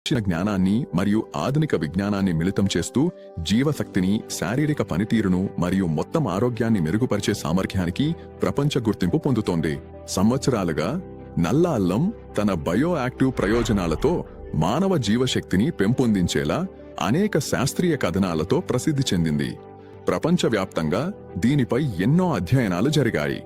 జ్ఞానాన్ని మరియు ఆధునిక విజ్ఞానాన్ని మిళితం చేస్తూ జీవశక్తిని, శారీరక పనితీరును మరియు మొత్తం ఆరోగ్యాన్ని మెరుగుపరిచే సామర్థ్యానికి ప్రపంచ గుర్తింపు పొందుతోంది. సంవత్సరాలుగా నల్ల అల్లం తన బయో యాక్టివ్ ప్రయోజనాలతో మానవ జీవశక్తిని పెంపొందించేలా అనేక శాస్త్రీయ కథనాలతో ప్రసిద్ధి చెందింది. ప్రపంచవ్యాప్తంగా దీనిపై ఎన్నో అధ్యయనాలు జరిగాయి.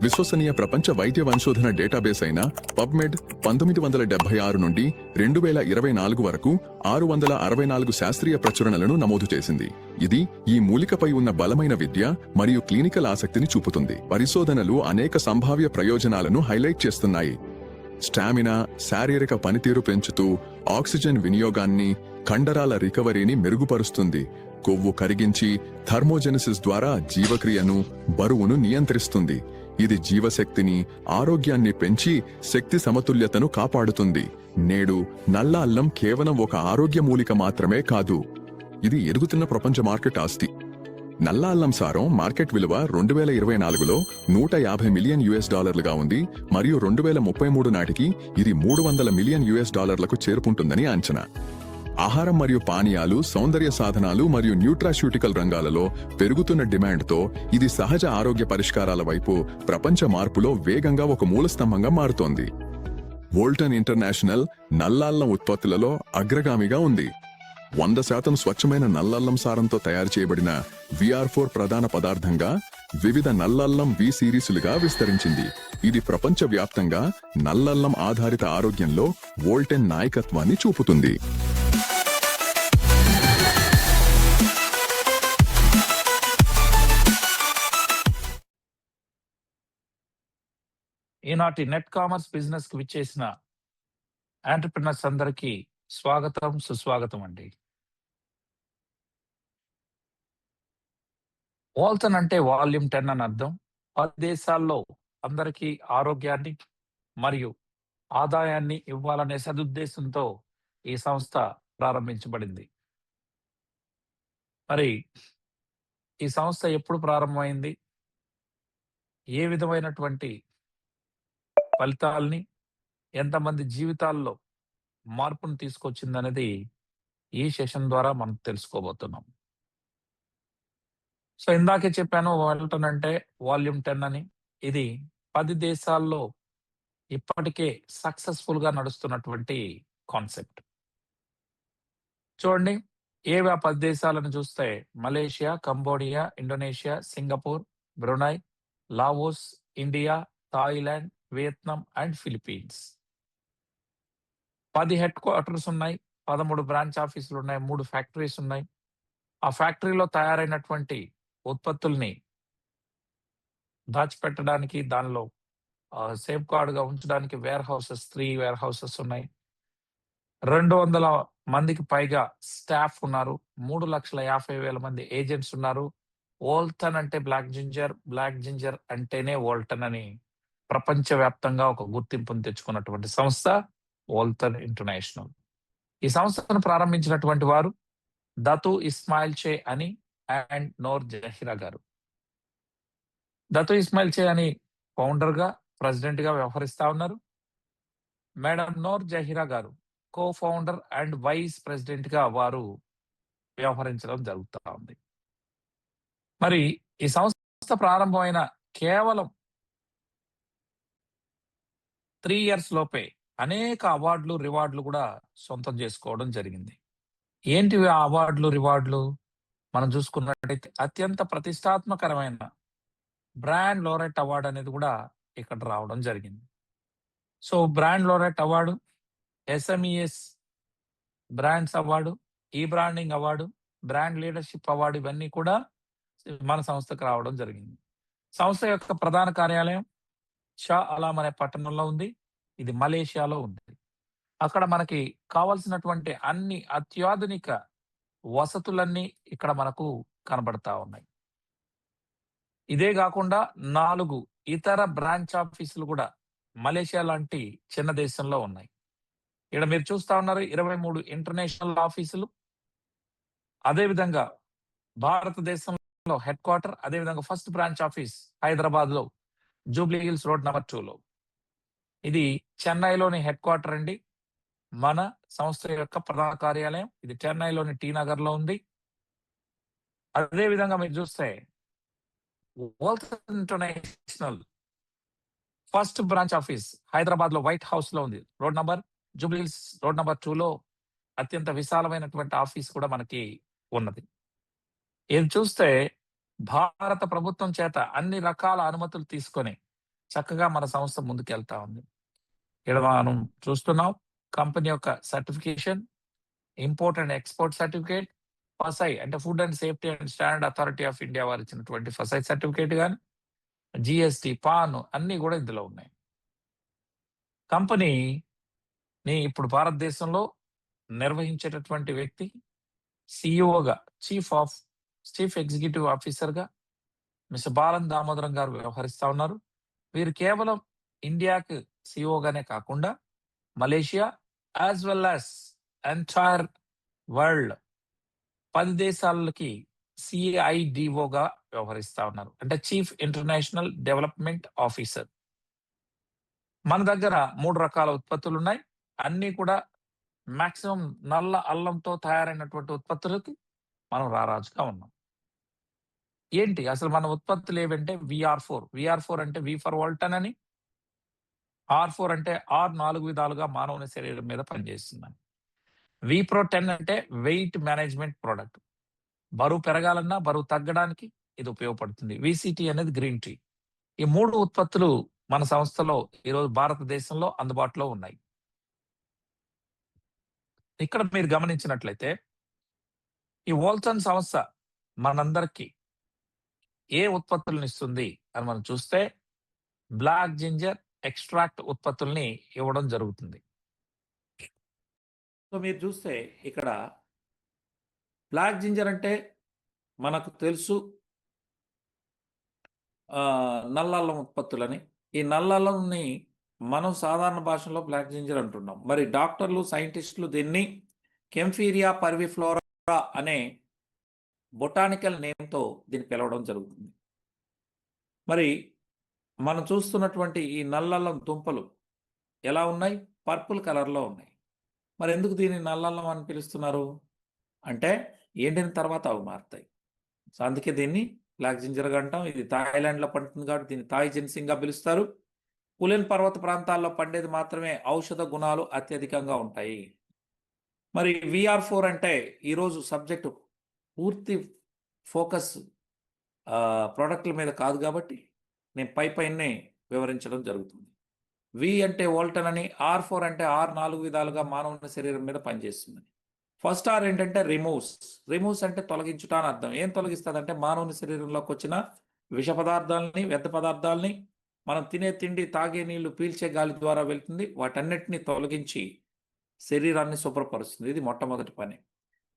విశ్వసనీయ ప్రపంచ వైద్య పరిశోధన డేటాబేస్ అయిన పబ్మెడ్ 1976 నుండి 2024 వరకు 664 శాస్త్రీయ ప్రచురణలను నమోదు చేసింది. ఇది ఈ మూలికపై ఉన్న బలమైన విద్య మరియు క్లినికల్ ఆసక్తిని చూపుతుంది. పరిశోధనలు అనేక సంభావ్య ప్రయోజనాలను హైలైట్ చేస్తున్నాయి. స్టామినా, శారీరక పనితీరు పెంచుతూ ఆక్సిజన్ వినియోగాన్ని, కండరాల రికవరీని మెరుగుపరుస్తుంది. కొవ్వు కరిగించి థర్మోజెనిసిస్ ద్వారా జీవక్రియను, బరువును నియంత్రిస్తుంది. ఇది జీవశక్తిని, ఆరోగ్యాన్ని పెంచి శక్తి సమతుల్యతను కాపాడుతుంది. నేడు నల్ల అల్లం కేవలం ఒక ఆరోగ్య మూలిక మాత్రమే కాదు, ఇది ఎదుగుతున్న ప్రపంచ మార్కెట్ ఆస్తి. నల్ల అల్లం సారం మార్కెట్ విలువ 2024లో $150 మిలియన్ ఉంది మరియు 2033 నాటికి ఇది $300 మిలియన్ చేరుకుంటుందని అంచనా. ఆహారం మరియు పానీయాలు, సౌందర్య సాధనాలు మరియు న్యూట్రాస్యూటికల్ రంగాలలో పెరుగుతున్న డిమాండ్తో ఇది సహజ ఆరోగ్య పరిష్కారాల వైపు ప్రపంచ మార్పులో వేగంగా ఒక మూలస్తంభంగా మారుతోంది. వోల్టన్ ఇంటర్నేషనల్ నల్లల్లం ఉత్పత్తులలో అగ్రగామిగా ఉంది. 100% స్వచ్ఛమైన నల్లల్లం సారంతో తయారు చేయబడిన VR4 ప్రధాన పదార్థంగా వివిధ నల్లల్లం V సిరీసులుగా విస్తరించింది. ఇది ప్రపంచవ్యాప్తంగా నల్లల్లం ఆధారిత ఆరోగ్యంలో వోల్టెన్ నాయకత్వాన్ని చూపుతుంది. ఈనాటి నెట్ కామర్స్ బిజినెస్ కు విచ్చేసిన ఎంటర్‌ప్రెన్యూర్స్ అందరికీ స్వాగతం, సుస్వాగతం అండి. వాల్టన్ అంటే వాల్యూమ్ 10 అని అర్థం. 10 దేశాల్లో అందరికీ ఆరోగ్యాన్ని మరియు ఆదాయాన్ని ఇవ్వాలనే సదుద్దేశంతో ఈ సంస్థ ప్రారంభించబడింది. మరి ఈ సంస్థ ఎప్పుడు ప్రారంభమైంది, ఏ విధమైనటువంటి ఫలితాల్ని, ఎంతమంది జీవితాల్లో మార్పును తీసుకొచ్చిందనేది ఈ సెషన్ ద్వారా మనం తెలుసుకోబోతున్నాం. సో ఇందాకే చెప్పాను, వాల్టన్ అంటే వాల్యూమ్ 10 అని. ఇది 10 దేశాల్లో ఇప్పటికే సక్సెస్ఫుల్ గా నడుస్తున్నటువంటి కాన్సెప్ట్. చూడండి, 10 దేశాలను చూస్తే Malaysia, Cambodia, Indonesia, Singapore, Brunei, Laos, India, Thailand, Vietnam and Philippines. 10 head quarters ఉన్నాయి, 13 బ్రాంచ్ ఆఫీసులు ఉన్నాయి, 3 ఫ్యాక్టరీస్ ఉన్నాయి. ఆ ఫ్యాక్టరీలో తయారైనటువంటి ఉత్పత్తుల్ని దాచిపెట్టడానికి, దానిలో సేఫ్ గార్డ్ గా ఉంచడానికి 3 వేర్ హౌసెస్ ఉన్నాయి. 200 మందికి పైగా స్టాఫ్ ఉన్నారు. 3,50,000 మంది ఏజెంట్స్ ఉన్నారు. వోల్టన్ అంటే బ్లాక్ జింజర్ అంటేనే వోల్టన్ అని ప్రపంచవ్యాప్తంగా ఒక గుర్తింపును తెచ్చుకున్నటువంటి సంస్థ వోల్టన్ ఇంటర్నేషనల్. ఈ సంస్థను ప్రారంభించినటువంటి వారు దతు ఇస్మాయిల్ చే అని అండ్ నోర్ జహీరా గారు. దతు ఇస్మాయిల్ చే అని ఫౌండర్ గా, ప్రెసిడెంట్ గా వ్యవహరిస్తా ఉన్నారు. మేడం నోర్ జహీరా గారు co founder and vice president గా వారు వ్యవహరించడం జరుగుతూ ఉంది. మరి ఈ సంస్థ ప్రారంభమైన కేవలం 3 ఇయర్స్ లోపే అనేక అవార్డులు, రివార్డులు కూడా సొంతం చేసుకోవడం జరిగింది. ఏంటివి ఆ అవార్డులు, రివార్డులు? మనం చూసుకున్నట్టయితే అత్యంత ప్రతిష్టాత్మకరమైన బ్రాండ్ లోరెట్ అవార్డు అనేది కూడా ఇక్కడ రావడం జరిగింది. So brand laureate award, SMES brands award, ఈ branding award, brand leadership award, ఇవన్నీ కూడా మన సంస్థకు రావడం జరిగింది. సంస్థ యొక్క ప్రధాన కార్యాలయం షా అలాం అనే పట్టణంలో ఉంది. ఇది మలేషియాలో ఉంది. అక్కడ మనకి కావాల్సినటువంటి అన్ని అత్యాధునిక వసతులన్నీ ఇక్కడ మనకు కనబడతా ఉన్నాయి. ఇదే కాకుండా 4 ఇతర బ్రాంచ్ ఆఫీసులు కూడా మలేషియా లాంటి చిన్న దేశంలో ఉన్నాయి. ఇక్కడ మీరు చూస్తా ఉన్నారు 23 ఇంటర్నేషనల్ ఆఫీసులు. అదేవిధంగా భారతదేశంలో హెడ్ క్వార్టర్, అదేవిధంగా ఫస్ట్ బ్రాంచ్ ఆఫీస్ హైదరాబాద్ లో జూబ్లీ హిల్స్ రోడ్ నెంబర్ 2లో. ఇది చెన్నైలోని హెడ్ క్వార్టర్ అండి. మన సంస్థ యొక్క ప్రధాన కార్యాలయం. ఇది చెన్నైలోని టీ నగర్‌లో ఉంది. అదే విధంగా మీరు చూస్తే వోల్సన్ ఇంటర్నేషనల్ ఫస్ట్ బ్రాంచ్ ఆఫీస్ హైదరాబాద్‌లో వైట్ హౌస్‌లో ఉంది. Road number Jubilee Hills road number 2లో అత్యంత విశాలమైనటువంటి ఆఫీస్ కూడా మనకి ఉన్నది. ఇది చూస్తే భారత ప్రభుత్వం చేత అన్ని రకాల అనుమతులు తీసుకొని చక్కగా మన సంస్థ ముందుకెళ్తా ఉంది. ఇక్కడ మనం చూస్తున్నాం కంపెనీ యొక్క certification, import and export certificate, FSSAI అంటే food and safety and standard authority of India వారు ఇచ్చినటువంటి ఫసై సర్టిఫికేట్ గాని, జీఎస్టీ, పాన్ అన్నీ కూడా ఇందులో ఉన్నాయి. కంపెనీని ఇప్పుడు భారతదేశంలో నిర్వహించేటటువంటి వ్యక్తి సీఈఓగా చీఫ్ ఎగ్జిక్యూటివ్ ఆఫీసర్‌గా మిస్టర్ బాలన్ దామోదరం గారు వ్యవహరిస్తా ఉన్నారు. వీరు కేవలం ఇండియాకి సీఈఓగానే కాకుండా Malaysia as well as entire world 10 దేశాలకి సిఐడిఓగా వ్యవహరిస్తా ఉన్నారు. అంటే చీఫ్ ఇంటర్నేషనల్ డెవలప్మెంట్ ఆఫీసర్. మన దగ్గర 3 రకాల ఉత్పత్తులు ఉన్నాయి. అన్నీ కూడా మాక్సిమం నల్ల అల్లంతో తయారైనటువంటి ఉత్పత్తులకి మనం రారాజుగా ఉన్నాం. ఏంటి అసలు మన ఉత్పత్తులు ఏవంటే VR4. VR4 అంటే వి ఫర్ వోల్టన్ అని. R4 అంటే 4 విధాలుగా మానవుని శరీరం మీద పనిచేస్తుందని. VPRO10 అంటే వెయిట్ మేనేజ్మెంట్ ప్రొడక్ట్. బరువు పెరగాలన్నా, బరువు తగ్గడానికి ఇది ఉపయోగపడుతుంది. VCT అనేది గ్రీన్ టీ. ఈ 3 ఉత్పత్తులు మన సంస్థలో ఈరోజు భారతదేశంలో అందుబాటులో ఉన్నాయి. ఇక్కడ మీరు గమనించినట్లయితే ఈ వోల్సన్ సంస్థ మనందరికీ ఏ ఉత్పత్తులను ఇస్తుంది అని మనం చూస్తే బ్లాక్ జింజర్ ఎక్స్ట్రాక్ట్ ఉత్పత్తుల్ని ఇవ్వడం జరుగుతుంది. సో మీరు చూస్తే ఇక్కడ బ్లాక్ జింజర్ అంటే మనకు తెలుసు నల్లల్లం ఉత్పత్తులని. ఈ నల్లల్లంని మనం సాధారణ భాషలో బ్లాక్ జింజర్ అంటున్నాం. మరి డాక్టర్లు, సైంటిస్టులు దీన్ని కెంఫీరియా పర్విఫ్లోరా అనే బొటానికల్ నేమ్తో దీన్ని పిలవడం జరుగుతుంది. మరి మనం చూస్తున్నటువంటి ఈ నల్లల్లం దుంపలు ఎలా ఉన్నాయి? పర్పుల్ కలర్లో ఉన్నాయి. మరి ఎందుకు దీన్ని నల్లల్లం అని పిలుస్తున్నారు అంటే ఎండిన తర్వాత అవి మారుతాయి. సో అందుకే దీన్ని బ్లాక్ జింజర్గా అంటాం. ఇది థాయిలాండ్లో పండుతుంది కాబట్టి దీన్ని థాయ్ జిన్సింగ్గా పిలుస్తారు. పులెన్ పర్వత ప్రాంతాల్లో పండేది మాత్రమే ఔషధ గుణాలు అత్యధికంగా ఉంటాయి. మరి VR4 అంటే ఈరోజు సబ్జెక్టు పూర్తి ఫోకస్ ప్రోడక్ట్ల మీద కాదు కాబట్టి నేను పైనే వివరించడం జరుగుతుంది. వి అంటే వోల్టన్ అని, R4 అంటే 4 విధాలుగా మానవుని శరీరం మీద పనిచేస్తుంది. ఫస్ట్ R ఏంటంటే రిమూవ్స్ అంటే తొలగించుట అని అర్థం. ఏం తొలగిస్తుంది అంటే మానవుని శరీరంలోకి వచ్చిన విష పదార్థాలని, వ్యర్థ పదార్థాలని, మనం తినే తిండి, తాగే నీళ్లు, పీల్చే గాలి ద్వారా వెళ్తుంది. వాటన్నిటిని తొలగించి శరీరాన్ని శుభ్రపరుస్తుంది. ఇది మొట్టమొదటి పని.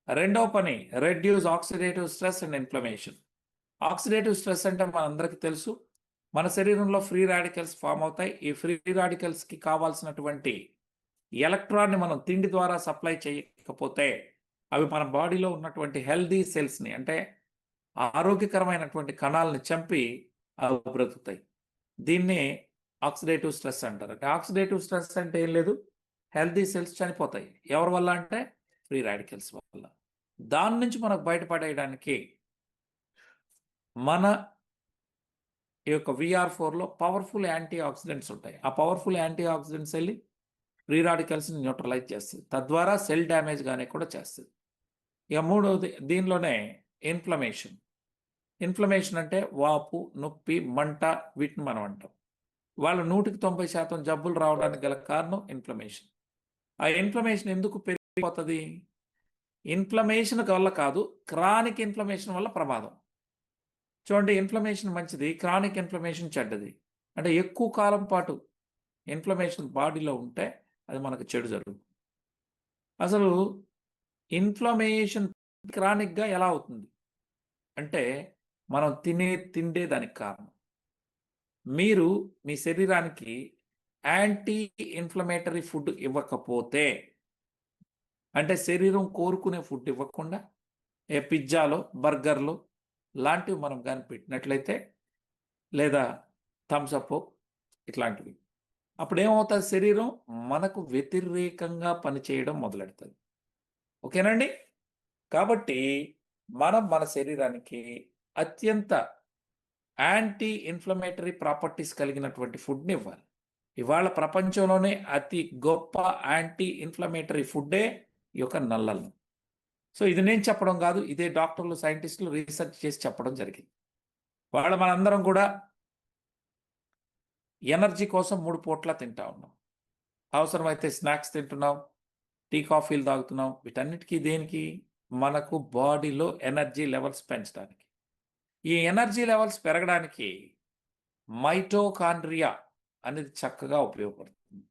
రెండవ పని reduce oxidative stress and inflammation. Oxidative stress అంటే మనందరికీ తెలుసు, మన శరీరంలో ఫ్రీ రాడికల్స్ ఫామ్ అవుతాయి. ఈ ఫ్రీ రాడికల్స్కి కావాల్సినటువంటి ఎలక్ట్రాన్ని మనం తిండి ద్వారా సప్లై చేయకపోతే అవి మన బాడీలో ఉన్నటువంటి హెల్దీ సెల్స్ని అంటే ఆరోగ్యకరమైనటువంటి కణాలని చంపి అవి బ్రతుకుతాయి. దీన్నే ఆక్సిడేటివ్ స్ట్రెస్ అంటారు. అంటే ఆక్సిడేటివ్ స్ట్రెస్ అంటే ఏం లేదు, హెల్దీ సెల్స్ చనిపోతాయి. ఎవరి వల్ల అంటే ఫ్రీ రాడికల్స్ వల్ల. దాని నుంచి మనకు బయటపడేయడానికి మన ఈ యొక్క VR4లో పవర్ఫుల్ యాంటీ ఆక్సిడెంట్స్ ఉంటాయి. ఆ పవర్ఫుల్ యాంటీ ఆక్సిడెంట్స్ వెళ్ళి ఫ్రీ రాడికల్స్ని న్యూట్రలైజ్ చేస్తుంది. తద్వారా సెల్ డ్యామేజ్ కానీ కూడా చేస్తుంది. ఇక మూడవది దీనిలోనే ఇన్ఫ్లమేషన్ అంటే వాపు, నొప్పి, మంట, వీటిని మనం అంటాం. వాళ్ళు 100% జబ్బులు రావడానికి గల కారణం ఇన్ఫ్లమేషన్. ఆ ఇన్ఫ్లమేషన్ ఎందుకు పెరిగిపోతుంది? ఇన్ఫ్లమేషన్ వల్ల కాదు, క్రానిక్ ఇన్ఫ్లమేషన్ వల్ల ప్రమాదం. చూడండి, ఇన్ఫ్లమేషన్ మంచిది, క్రానిక్ ఇన్ఫ్లమేషన్ చెడ్డది. అంటే ఎక్కువ కాలం పాటు ఇన్ఫ్లమేషన్ బాడీలో ఉంటే అది మనకు చెడు జరుగుతుంది. అసలు ఇన్ఫ్లమేషన్ క్రానిక్గా ఎలా అవుతుంది అంటే మనం తిండే దానికి కారణం. మీరు మీ శరీరానికి యాంటీ ఇన్ఫ్లమేటరీ ఫుడ్ ఇవ్వకపోతే, అంటే శరీరం కోరుకునే ఫుడ్ ఇవ్వకుండా పిజ్జాలో, బర్గర్లో లాంటివి మనం కానీ పెట్టినట్లయితే, లేదా థమ్సప్ ఇట్లాంటివి, అప్పుడేమవుతుంది శరీరం మనకు వ్యతిరేకంగా పనిచేయడం మొదలెడుతుంది. ఓకేనండి? కాబట్టి మనం మన శరీరానికి అత్యంత యాంటీ ఇన్ఫ్లమేటరీ ప్రాపర్టీస్ కలిగినటువంటి ఫుడ్‌ని ఇవ్వాలి. ఇవాళ ప్రపంచంలోనే అతి గొప్ప యాంటీ ఇన్ఫ్లమేటరీ ఫుడ్డే ఈ యొక్క నల్లన్నం. సో ఇది నేను చెప్పడం కాదు. ఇదే డాక్టర్లు, సైంటిస్టులు రీసెర్చ్ చేసి చెప్పడం జరిగింది. వాళ్ళ మనందరం కూడా ఎనర్జీ కోసం 3 పూట్ల తింటా ఉన్నాం. అవసరమైతే స్నాక్స్ తింటున్నాం, టీ, కాఫీలు తాగుతున్నాం. వీటన్నిటికీ దేనికి? మనకు బాడీలో ఎనర్జీ లెవెల్స్ పెంచడానికి. ఈ ఎనర్జీ లెవెల్స్ పెరగడానికి మైటోకాండ్రియా అనేది చక్కగా ఉపయోగపడుతుంది.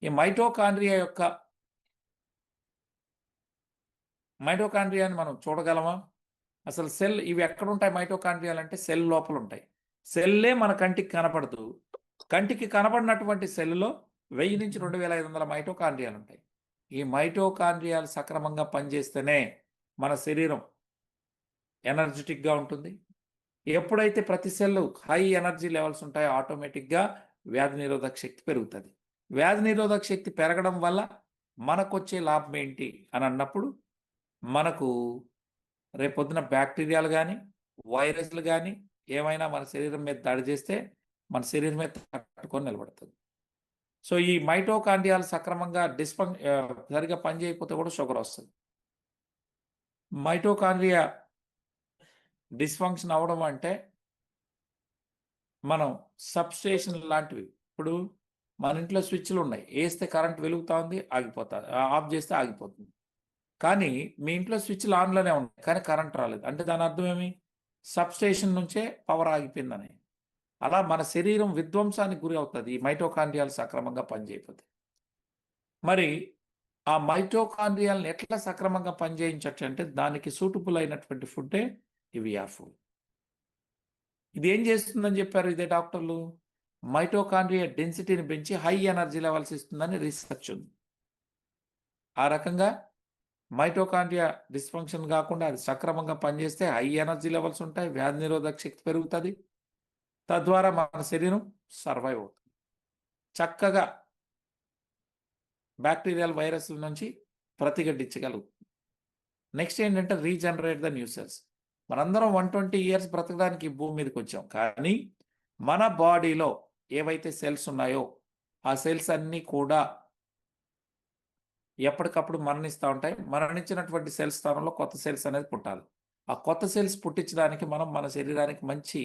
ఈ మైటోకాండ్రియాని మనం చూడగలమా? అసలు సెల్ ఇవి ఎక్కడుంటాయి మైటోకాండ్రియాలు అంటే సెల్ లోపల ఉంటాయి. సెల్లే మన కంటికి కనపడదు. కంటికి కనబడినటువంటి సెల్లులో 1000 నుంచి 2500 మైటోకాండ్రియాలు ఉంటాయి. ఈ మైటోకాండ్రియాలు సక్రమంగా పనిచేస్తేనే మన శరీరం ఎనర్జెటిక్గా ఉంటుంది. ఎప్పుడైతే ప్రతి సెల్లు హై ఎనర్జీ లెవెల్స్ ఉంటాయో ఆటోమేటిక్గా వ్యాధి నిరోధక శక్తి పెరుగుతుంది. వ్యాధి నిరోధక శక్తి పెరగడం వల్ల మనకొచ్చే లాభం ఏంటి అని అన్నప్పుడు మనకు రేపొద్దున బ్యాక్టీరియాలు కానీ, వైరస్లు కానీ ఏమైనా మన శరీరం మీద దాడి చేస్తే మన శరీరం మీద తట్టుకొని నిలబడుతుంది. సో ఈ మైటోకాండ్రియాలు సక్రమంగా సరిగా పనిచేయకపోతే కూడా షుగర్ వస్తుంది. మైటోకాండ్రియా డిస్ఫంక్షన్ అవడం అంటే మనం సబ్స్టేషన్ లాంటివి. ఇప్పుడు మన ఇంట్లో స్విచ్లు ఉన్నాయి. వేస్తే కరెంట్ వెలుగుతా ఉంది, ఆగిపోతుంది. ఆఫ్ చేస్తే ఆగిపోతుంది. కానీ మీ ఇంట్లో స్విచ్లు ఆన్లోనే ఉన్నాయి, కానీ కరెంట్ రాలేదు. అంటే దాని అర్థం ఏమి? సబ్స్టేషన్ నుంచే పవర్ ఆగిపోయిందని. అలా మన శరీరం విధ్వంసానికి గురి అవుతుంది ఈ మైటోకాండ్రియాలు సక్రమంగా పనిచేయకపోతే. మరి ఆ మైటోకాండ్రియాలను ఎట్లా సక్రమంగా పనిచేయించవచ్చు అంటే దానికి సూటబుల్ అయినటువంటి ఫుడ్డే ఈ విఆర్ ఫుడ్. ఇది ఏం చేస్తుందని చెప్పారు ఇదే డాక్టర్లు? మైటోకాండ్రియా డెన్సిటీని పెంచి హై ఎనర్జీ లెవెల్స్ ఇస్తుందని రీసెర్చ్ ఉంది. ఆ రకంగా మైటోకాండ్రియా డిస్ఫంక్షన్ కాకుండా అది సక్రమంగా పనిచేస్తే హై ఎనర్జీ లెవెల్స్ ఉంటాయి, వ్యాధి నిరోధక శక్తి పెరుగుతుంది. తద్వారా మన శరీరం సర్వైవ్ అవుతుంది. చక్కగా బ్యాక్టీరియల్ వైరస్ల నుంచి ప్రతిఘటించగలుగుతుంది. నెక్స్ట్ ఏంటంటే రీజనరేట్ ద న్యూ సెల్స్. మనందరం 120 ఇయర్స్ బ్రతకడానికి భూమి మీదకి వచ్చాం. కానీ మన బాడీలో ఏవైతే సెల్స్ ఉన్నాయో ఆ సెల్స్ అన్నీ కూడా ఎప్పటికప్పుడు మరణిస్తూ ఉంటాయి. మరణించినటువంటి సెల్స్ స్థానంలో కొత్త సెల్స్ అనేది పుట్టాలి. ఆ కొత్త సెల్స్ పుట్టించడానికి మనం మన శరీరానికి మంచి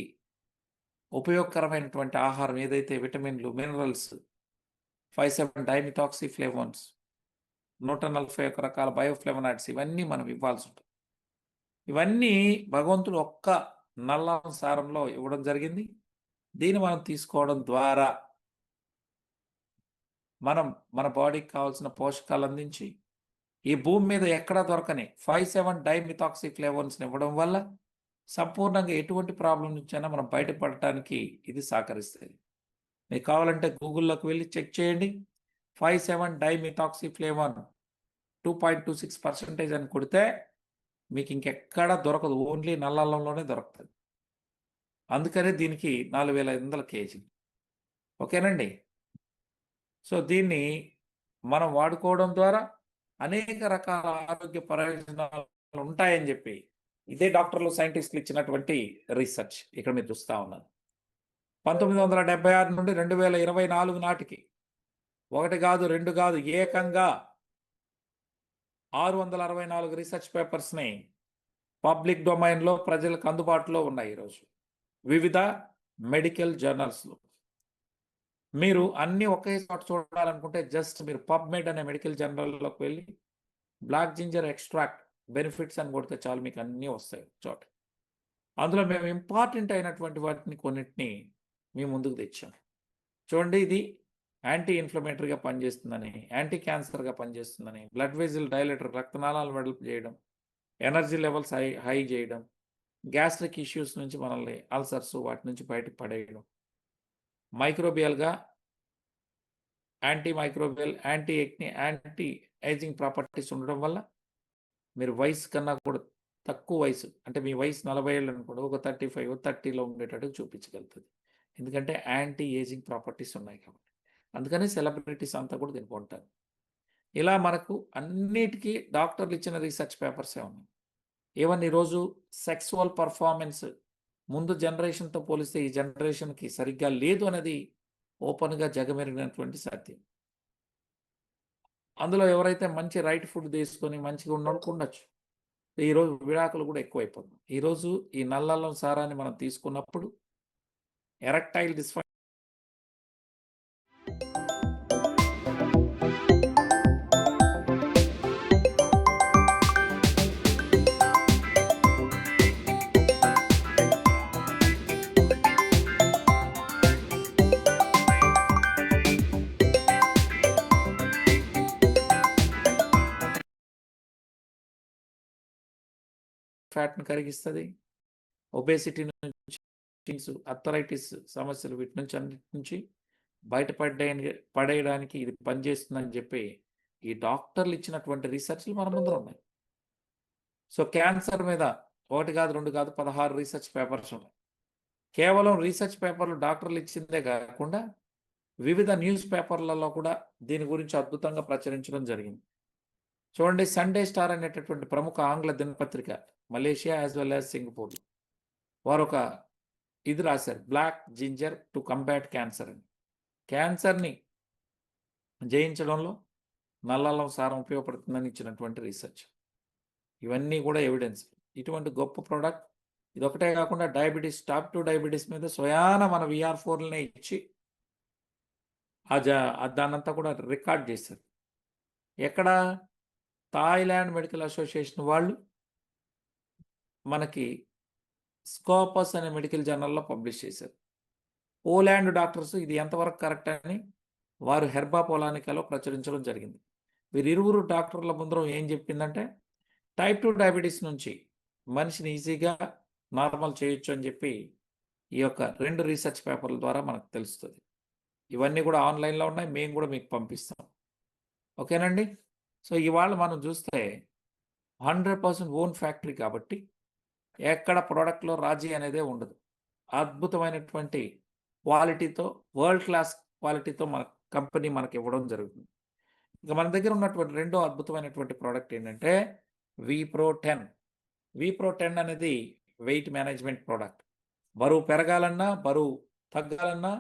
ఉపయోగకరమైనటువంటి ఆహారం ఏదైతే విటమిన్లు, మినరల్స్, 5,7 డైమిథాక్సిఫ్లేవోన్స్, 141 రకాల బయోఫ్లేవనాయిడ్స్ ఇవన్నీ మనం ఇవ్వాల్సి ఉంటుంది. ఇవన్నీ భగవంతుడు ఒక్క నల్ల సారంలో ఇవ్వడం జరిగింది. దీన్ని మనం తీసుకోవడం ద్వారా మనం మన బాడీకి కావాల్సిన పోషకాలు అందించి ఈ భూమి మీద ఎక్కడా దొరకని 5,7 డైమిథాక్సిఫ్లేవోన్స్ని ఇవ్వడం వల్ల సంపూర్ణంగా ఎటువంటి ప్రాబ్లం నుంచైనా మనం బయటపడటానికి ఇది సహకరిస్తుంది. మీకు కావాలంటే గూగుల్లోకి వెళ్ళి చెక్ చేయండి. 5,7 డైమిథాక్సిఫ్లేవోన్ 2.26% అని కొడితే మీకు ఇంకెక్కడా దొరకదు. ఓన్లీ నల్లల్లంలోనే దొరుకుతుంది. అందుకనే దీనికి 4,500 కేజీ. ఓకేనండి? సో దీన్ని మనం వాడుకోవడం ద్వారా అనేక రకాల ఆరోగ్య ప్రయోజనాలు ఉంటాయని చెప్పి ఇదే డాక్టర్లు, సైంటిస్టులు ఇచ్చినటువంటి రీసెర్చ్ ఇక్కడ మీరు చూస్తూ ఉన్నారు. 1976 నుండి 2024 నాటికి 1 కాదు, 2 కాదు, ఏకంగా 664 రీసెర్చ్ పేపర్స్ని పబ్లిక్ డొమైన్లో ప్రజలకు అందుబాటులో ఉన్నాయి ఈరోజు వివిధ మెడికల్ జర్నల్స్లో. మీరు అన్నీ ఒకే చోట చూడాలనుకుంటే జస్ట్ మీరు పబ్మెడ్ అనే మెడికల్ జర్నల్లోకి వెళ్ళి బ్లాక్ జింజర్ ఎక్స్ట్రాక్ట్ బెనిఫిట్స్ అని కొడితే చాలు, మీకు అన్నీ వస్తాయి చోట. అందులో మేము ఇంపార్టెంట్ అయినటువంటి వాటిని కొన్నిటిని మీ ముందుకు తెచ్చాం. చూడండి, ఇది యాంటీ ఇన్ఫ్లమేటరీగా పనిచేస్తుందని, యాంటీ క్యాన్సర్గా పనిచేస్తుందని, బ్లడ్ వెజిల్ డైలేటర్ రక్తనాళాలు వెడల్పు చేయడం, ఎనర్జీ లెవెల్స్ హై చేయడం, గ్యాస్ట్రిక్ ఇష్యూస్ నుంచి మనల్ని అల్సర్స్ వాటి నుంచి బయటకు పడేయడం, మైక్రోబియల్గా anti microbial, anti acne, anti ageing properties ఉండడం వల్ల మీరు వయసు కన్నా కూడా తక్కువ వయసు, అంటే మీ వయసు 40 ఏళ్ళు అనుకోండి, ఒక 35, 30లో ఉండేటట్టు చూపించగలుగుతుంది. ఎందుకంటే యాంటీ ఏజింగ్ ప్రాపర్టీస్ ఉన్నాయి కాబట్టి. అందుకని సెలబ్రిటీస్ అంతా కూడా దీన్ని కొంటారు. ఇలా మనకు అన్నిటికీ డాక్టర్లు ఇచ్చిన రీసెర్చ్ పేపర్సే ఉన్నాయి. ఈవెన్ ఈరోజు సెక్సువల్ పర్ఫార్మెన్స్ ముందు జనరేషన్‌తో పోలిస్తే ఈ జనరేషన్‌కి సరిగ్గా లేదు అనేది ఓపెన్‌గా జగమెరిగినటువంటి సత్యం. అందులో ఎవరైతే మంచి రైట్ ఫుడ్ తీసుకొని మంచిగా ఉన్నోళ్ళకి ఉండొచ్చు. ఈరోజు విడాకులు కూడా ఎక్కువైపోతున్నాయి. ఈరోజు ఈ నల్లల్లం సారాన్ని మనం తీసుకున్నప్పుడు ఎరెక్టైల్ డిస్ఫంక్షన్ ఫ్యాట్‌ని కరిగిస్తది. ఒబేసిటీ నుంచి అర్థరైటిస్ సమస్యలు వీటి నుంచి అన్నిటి నుంచి పడేయడానికి ఇది పనిచేస్తుందని చెప్పి ఈ డాక్టర్లు ఇచ్చినటువంటి రీసెర్చ్‌లు మన ముందర ఉన్నాయి. సో క్యాన్సర్ మీద 1 కాదు, 2 కాదు 16 రీసెర్చ్ పేపర్స్ ఉన్నాయి. కేవలం రీసెర్చ్ పేపర్లు డాక్టర్లు ఇచ్చిందే కాకుండా వివిధ న్యూస్ పేపర్లలో కూడా దీని గురించి అద్భుతంగా ప్రచురించడం జరిగింది. చూడండి, సండే స్టార్ అనేటటువంటి ప్రముఖ ఆంగ్ల దినపత్రిక Malaysia as well as Singapore వారు ఒక ఇది రాశారు, black ginger to combat cancer అని. క్యాన్సర్ని జయించడంలో నల్లల్లం సారం ఉపయోగపడుతుందని ఇచ్చినటువంటి రీసెర్చ్. ఇవన్నీ కూడా ఎవిడెన్స్. ఇటువంటి గొప్ప ప్రోడక్ట్ ఇదొకటే కాకుండా డయాబెటీస్, టైప్ 2 డయాబెటీస్ మీద స్వయాన మన VR4లనే ఇచ్చి దాన్నంతా కూడా రికార్డ్ చేశారు. ఎక్కడ? థాయిలాండ్ మెడికల్ అసోసియేషన్ వాళ్ళు మనకి స్కోపస్ అనే మెడికల్ జర్నల్లో పబ్లిష్ చేశారు. పోలాండ్ డాక్టర్స్ ఇది ఎంతవరకు కరెక్ట్ అని వారు హెర్బా పొలానికాలో ప్రచురించడం జరిగింది. వీరిరువురు డాక్టర్ల ముందరం ఏం చెప్పిందంటే టైప్ 2 డయాబెటీస్ నుంచి మనిషిని ఈజీగా నార్మల్ చేయొచ్చు అని చెప్పి ఈ యొక్క 2 రీసెర్చ్ పేపర్ల ద్వారా మనకు తెలుస్తుంది. ఇవన్నీ కూడా ఆన్లైన్లో ఉన్నాయి, మేము కూడా మీకు పంపిస్తాం. ఓకేనండి. సో ఇవాళ మనం చూస్తే 100% ఓన్ ఫ్యాక్టరీ కాబట్టి ఎక్కడ ప్రోడక్ట్లో రాజీ అనేదే ఉండదు. అద్భుతమైనటువంటి క్వాలిటీతో, వరల్డ్ క్లాస్ క్వాలిటీతో మన కంపెనీ మనకి ఇవ్వడం జరుగుతుంది. ఇక మన దగ్గర ఉన్నటువంటి రెండో అద్భుతమైనటువంటి ప్రోడక్ట్ ఏంటంటే విప్రో10. విప్రో10 అనేది వెయిట్ మేనేజ్మెంట్ ప్రోడక్ట్. బరువు పెరగాలన్నా, బరువు తగ్గాలన్నా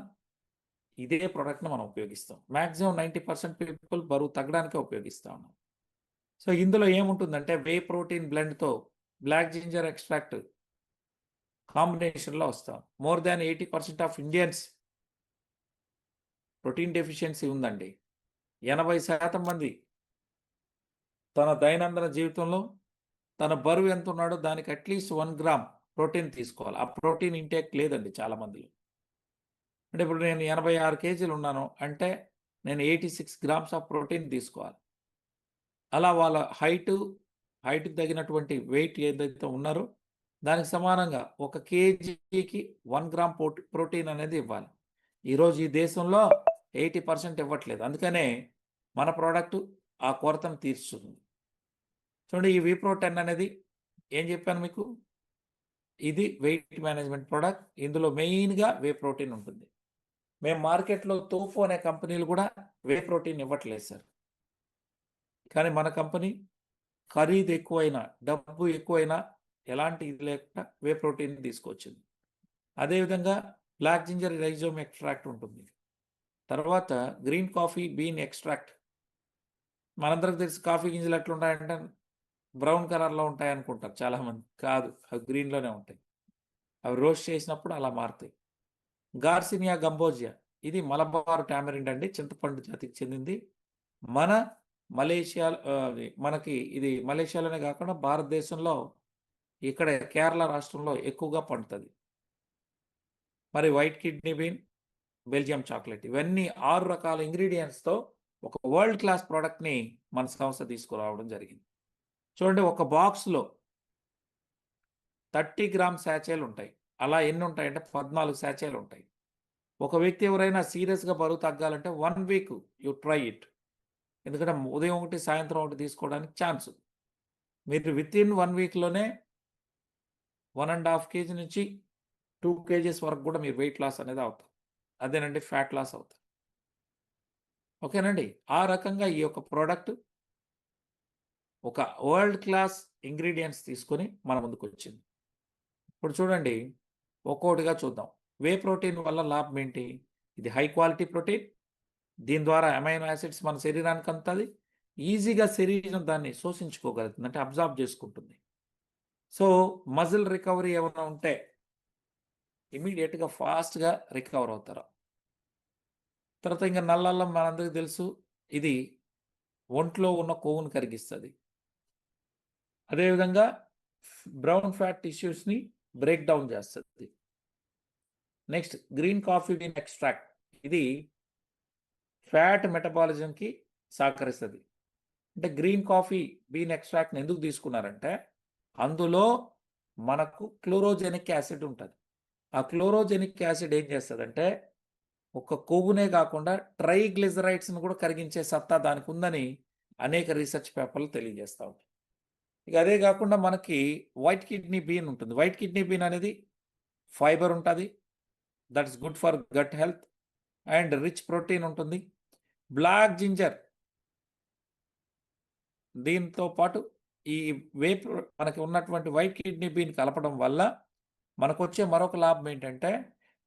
ఇదే ప్రోడక్ట్ని మనం ఉపయోగిస్తాం. మ్యాక్సిమం 90% పీపుల్ బరువు తగ్గడానికే ఉపయోగిస్తూ ఉన్నాం. సో ఇందులో ఏముంటుందంటే వే ప్రోటీన్ బ్లెండ్తో బ్లాక్ జింజర్ ఎక్స్ట్రాక్ట్ కాంబినేషన్లో వస్తాం. More than 80% of Indians protein deficiency ఉందండి. 80% మంది తన దైనందిన జీవితంలో తన బరువు ఎంత ఉన్నాడో దానికి అట్లీస్ట్ 1 గ్రామ్ ప్రోటీన్ తీసుకోవాలి. ఆ ప్రోటీన్ ఇంటేక్ లేదండి చాలామంది. అంటే ఇప్పుడు నేను 86 కేజీలు ఉన్నాను అంటే నేను 86 గ్రామ్స్ ఆఫ్ ప్రోటీన్ తీసుకోవాలి. అలా వాళ్ళ హైట్కి తగినటువంటి వెయిట్ ఏదైతే ఉన్నారో దానికి సమానంగా 1 కేజీకి 1 గ్రామ్ ప్రోటీన్ అనేది ఇవ్వాలి. ఈరోజు ఈ దేశంలో 80% ఇవ్వట్లేదు. అందుకనే మన ప్రోడక్ట్ ఆ కొరతను తీర్చుతుంది. చూడండి, ఈ విప్రో10 అనేది ఏం చెప్పాను మీకు, ఇది వెయిట్ మేనేజ్మెంట్ ప్రోడక్ట్. ఇందులో మెయిన్గా వే ప్రోటీన్ ఉంటుంది. మేము మార్కెట్లో తోఫు అనే కంపెనీలు కూడా వే ప్రోటీన్ ఇవ్వట్లేదు సార్. కానీ మన కంపెనీ ఖరీదు ఎక్కువైనా, డబ్బు ఎక్కువైనా ఎలాంటి ఇది లేకుండా వే ప్రోటీన్ తీసుకొచ్చింది. అదేవిధంగా బ్లాక్ జింజర్ రైజోమ్ ఎక్స్ట్రాక్ట్ ఉంటుంది. తర్వాత గ్రీన్ కాఫీ బీన్ ఎక్స్ట్రాక్ట్. మనందరికి తెలిసి కాఫీ గింజలు ఎట్లా ఉంటాయంటే బ్రౌన్ కలర్లో ఉంటాయి అనుకుంటారు చాలామంది. కాదు, అవి గ్రీన్లోనే ఉంటాయి. అవి రోస్ట్ చేసినప్పుడు అలా మారుతాయి. గార్సినియా గంబోజియా, ఇది మలబార్ టామరిండ్ అండి, చింతపండు జాతికి చెందింది. మన మలేషియా మనకి ఇది మలేషియాలోనే కాకుండా భారతదేశంలో ఇక్కడ కేరళ రాష్ట్రంలో ఎక్కువగా పండుతుంది. మరి white kidney bean, Belgium chocolate, ఇవన్నీ 6 రకాల ఇంగ్రీడియంట్స్తో ఒక వరల్డ్ క్లాస్ ప్రోడక్ట్ని మన సంస్థ తీసుకురావడం జరిగింది. చూడండి, ఒక బాక్స్లో 30 గ్రామ్ శాచేలు ఉంటాయి. అలా ఎన్ని ఉంటాయంటే 14 శాచేలు ఉంటాయి. ఒక వ్యక్తి ఎవరైనా సీరియస్గా బరువు తగ్గాలంటే 1 వీక్ యూ ట్రై ఇట్. ఎందుకంటే ఉదయం ఒకటి సాయంత్రం ఒకటి తీసుకోవడానికి ఛాన్స్. మీరు వితిన్ 1 వీక్లోనే 1.5 కేజీ నుంచి 2 కేజీస్ వరకు కూడా మీరు వెయిట్ లాస్ అనేది అవుతారు. అదేనండి ఫ్యాట్ లాస్ అవుతారు. ఓకేనండి. ఆ రకంగా ఈ యొక్క ప్రోడక్ట్ ఒక వరల్డ్ క్లాస్ ఇంగ్రీడియెంట్స్ తీసుకొని మన ముందుకొచ్చింది. ఇప్పుడు చూడండి, ఒక్కొక్కటిగా చూద్దాం. వే ప్రోటీన్ వల్ల లాభం ఏంటి? ఇది హై క్వాలిటీ ప్రోటీన్. దీని ద్వారా అమైనో యాసిడ్స్ మన శరీరానికి అందుతుంది. ఈజీగా శరీరం దాన్ని శోషించుకోగలుగుతుంది, అంటే అబ్జార్బ్ చేసుకుంటుంది. సో మజిల్ రికవరీ ఏమైనా ఉంటే ఇమీడియట్గా ఫాస్ట్గా రికవర్ అవుతారు. తర్వాత ఇంకా నల్లల్లం మనందరికీ తెలుసు, ఇది ఒంట్లో ఉన్న కొవ్వును కరిగిస్తుంది. అదేవిధంగా బ్రౌన్ ఫ్యాట్ టిష్యూస్ని బ్రేక్ డౌన్ చేస్తుంది. Next green coffee bean extract, ఇది ఫ్యాట్ మెటబాలిజంకి సహకరిస్తుంది. అంటే గ్రీన్ కాఫీ బీన్ ఎక్స్ట్రాక్ట్ని ఎందుకు తీసుకున్నారంటే అందులో మనకు క్లోరోజెనిక్ యాసిడ్ ఉంటుంది. ఆ క్లోరోజెనిక్ యాసిడ్ ఏం చేస్తుందంటే ఒక కొవ్వునే కాకుండా ట్రైగ్లిజరైడ్స్ను కూడా కరిగించే సత్తా దానికి ఉందని అనేక రీసెర్చ్ పేపర్లు తెలియజేస్తూ ఉంటాయి. ఇక అదే కాకుండా మనకి వైట్ కిడ్నీ బీన్ ఉంటుంది. వైట్ కిడ్నీ బీన్ అనేది ఫైబర్ ఉంటుంది, that is good for gut health and rich protein ఉంటుంది. బ్లాక్ జింజర్, దీంతో పాటు ఈ వేప్ మనకి ఉన్నటువంటి వైట్ కిడ్నీ బీన్ కలపడం వల్ల మనకు వచ్చే మరొక లాభం ఏంటంటే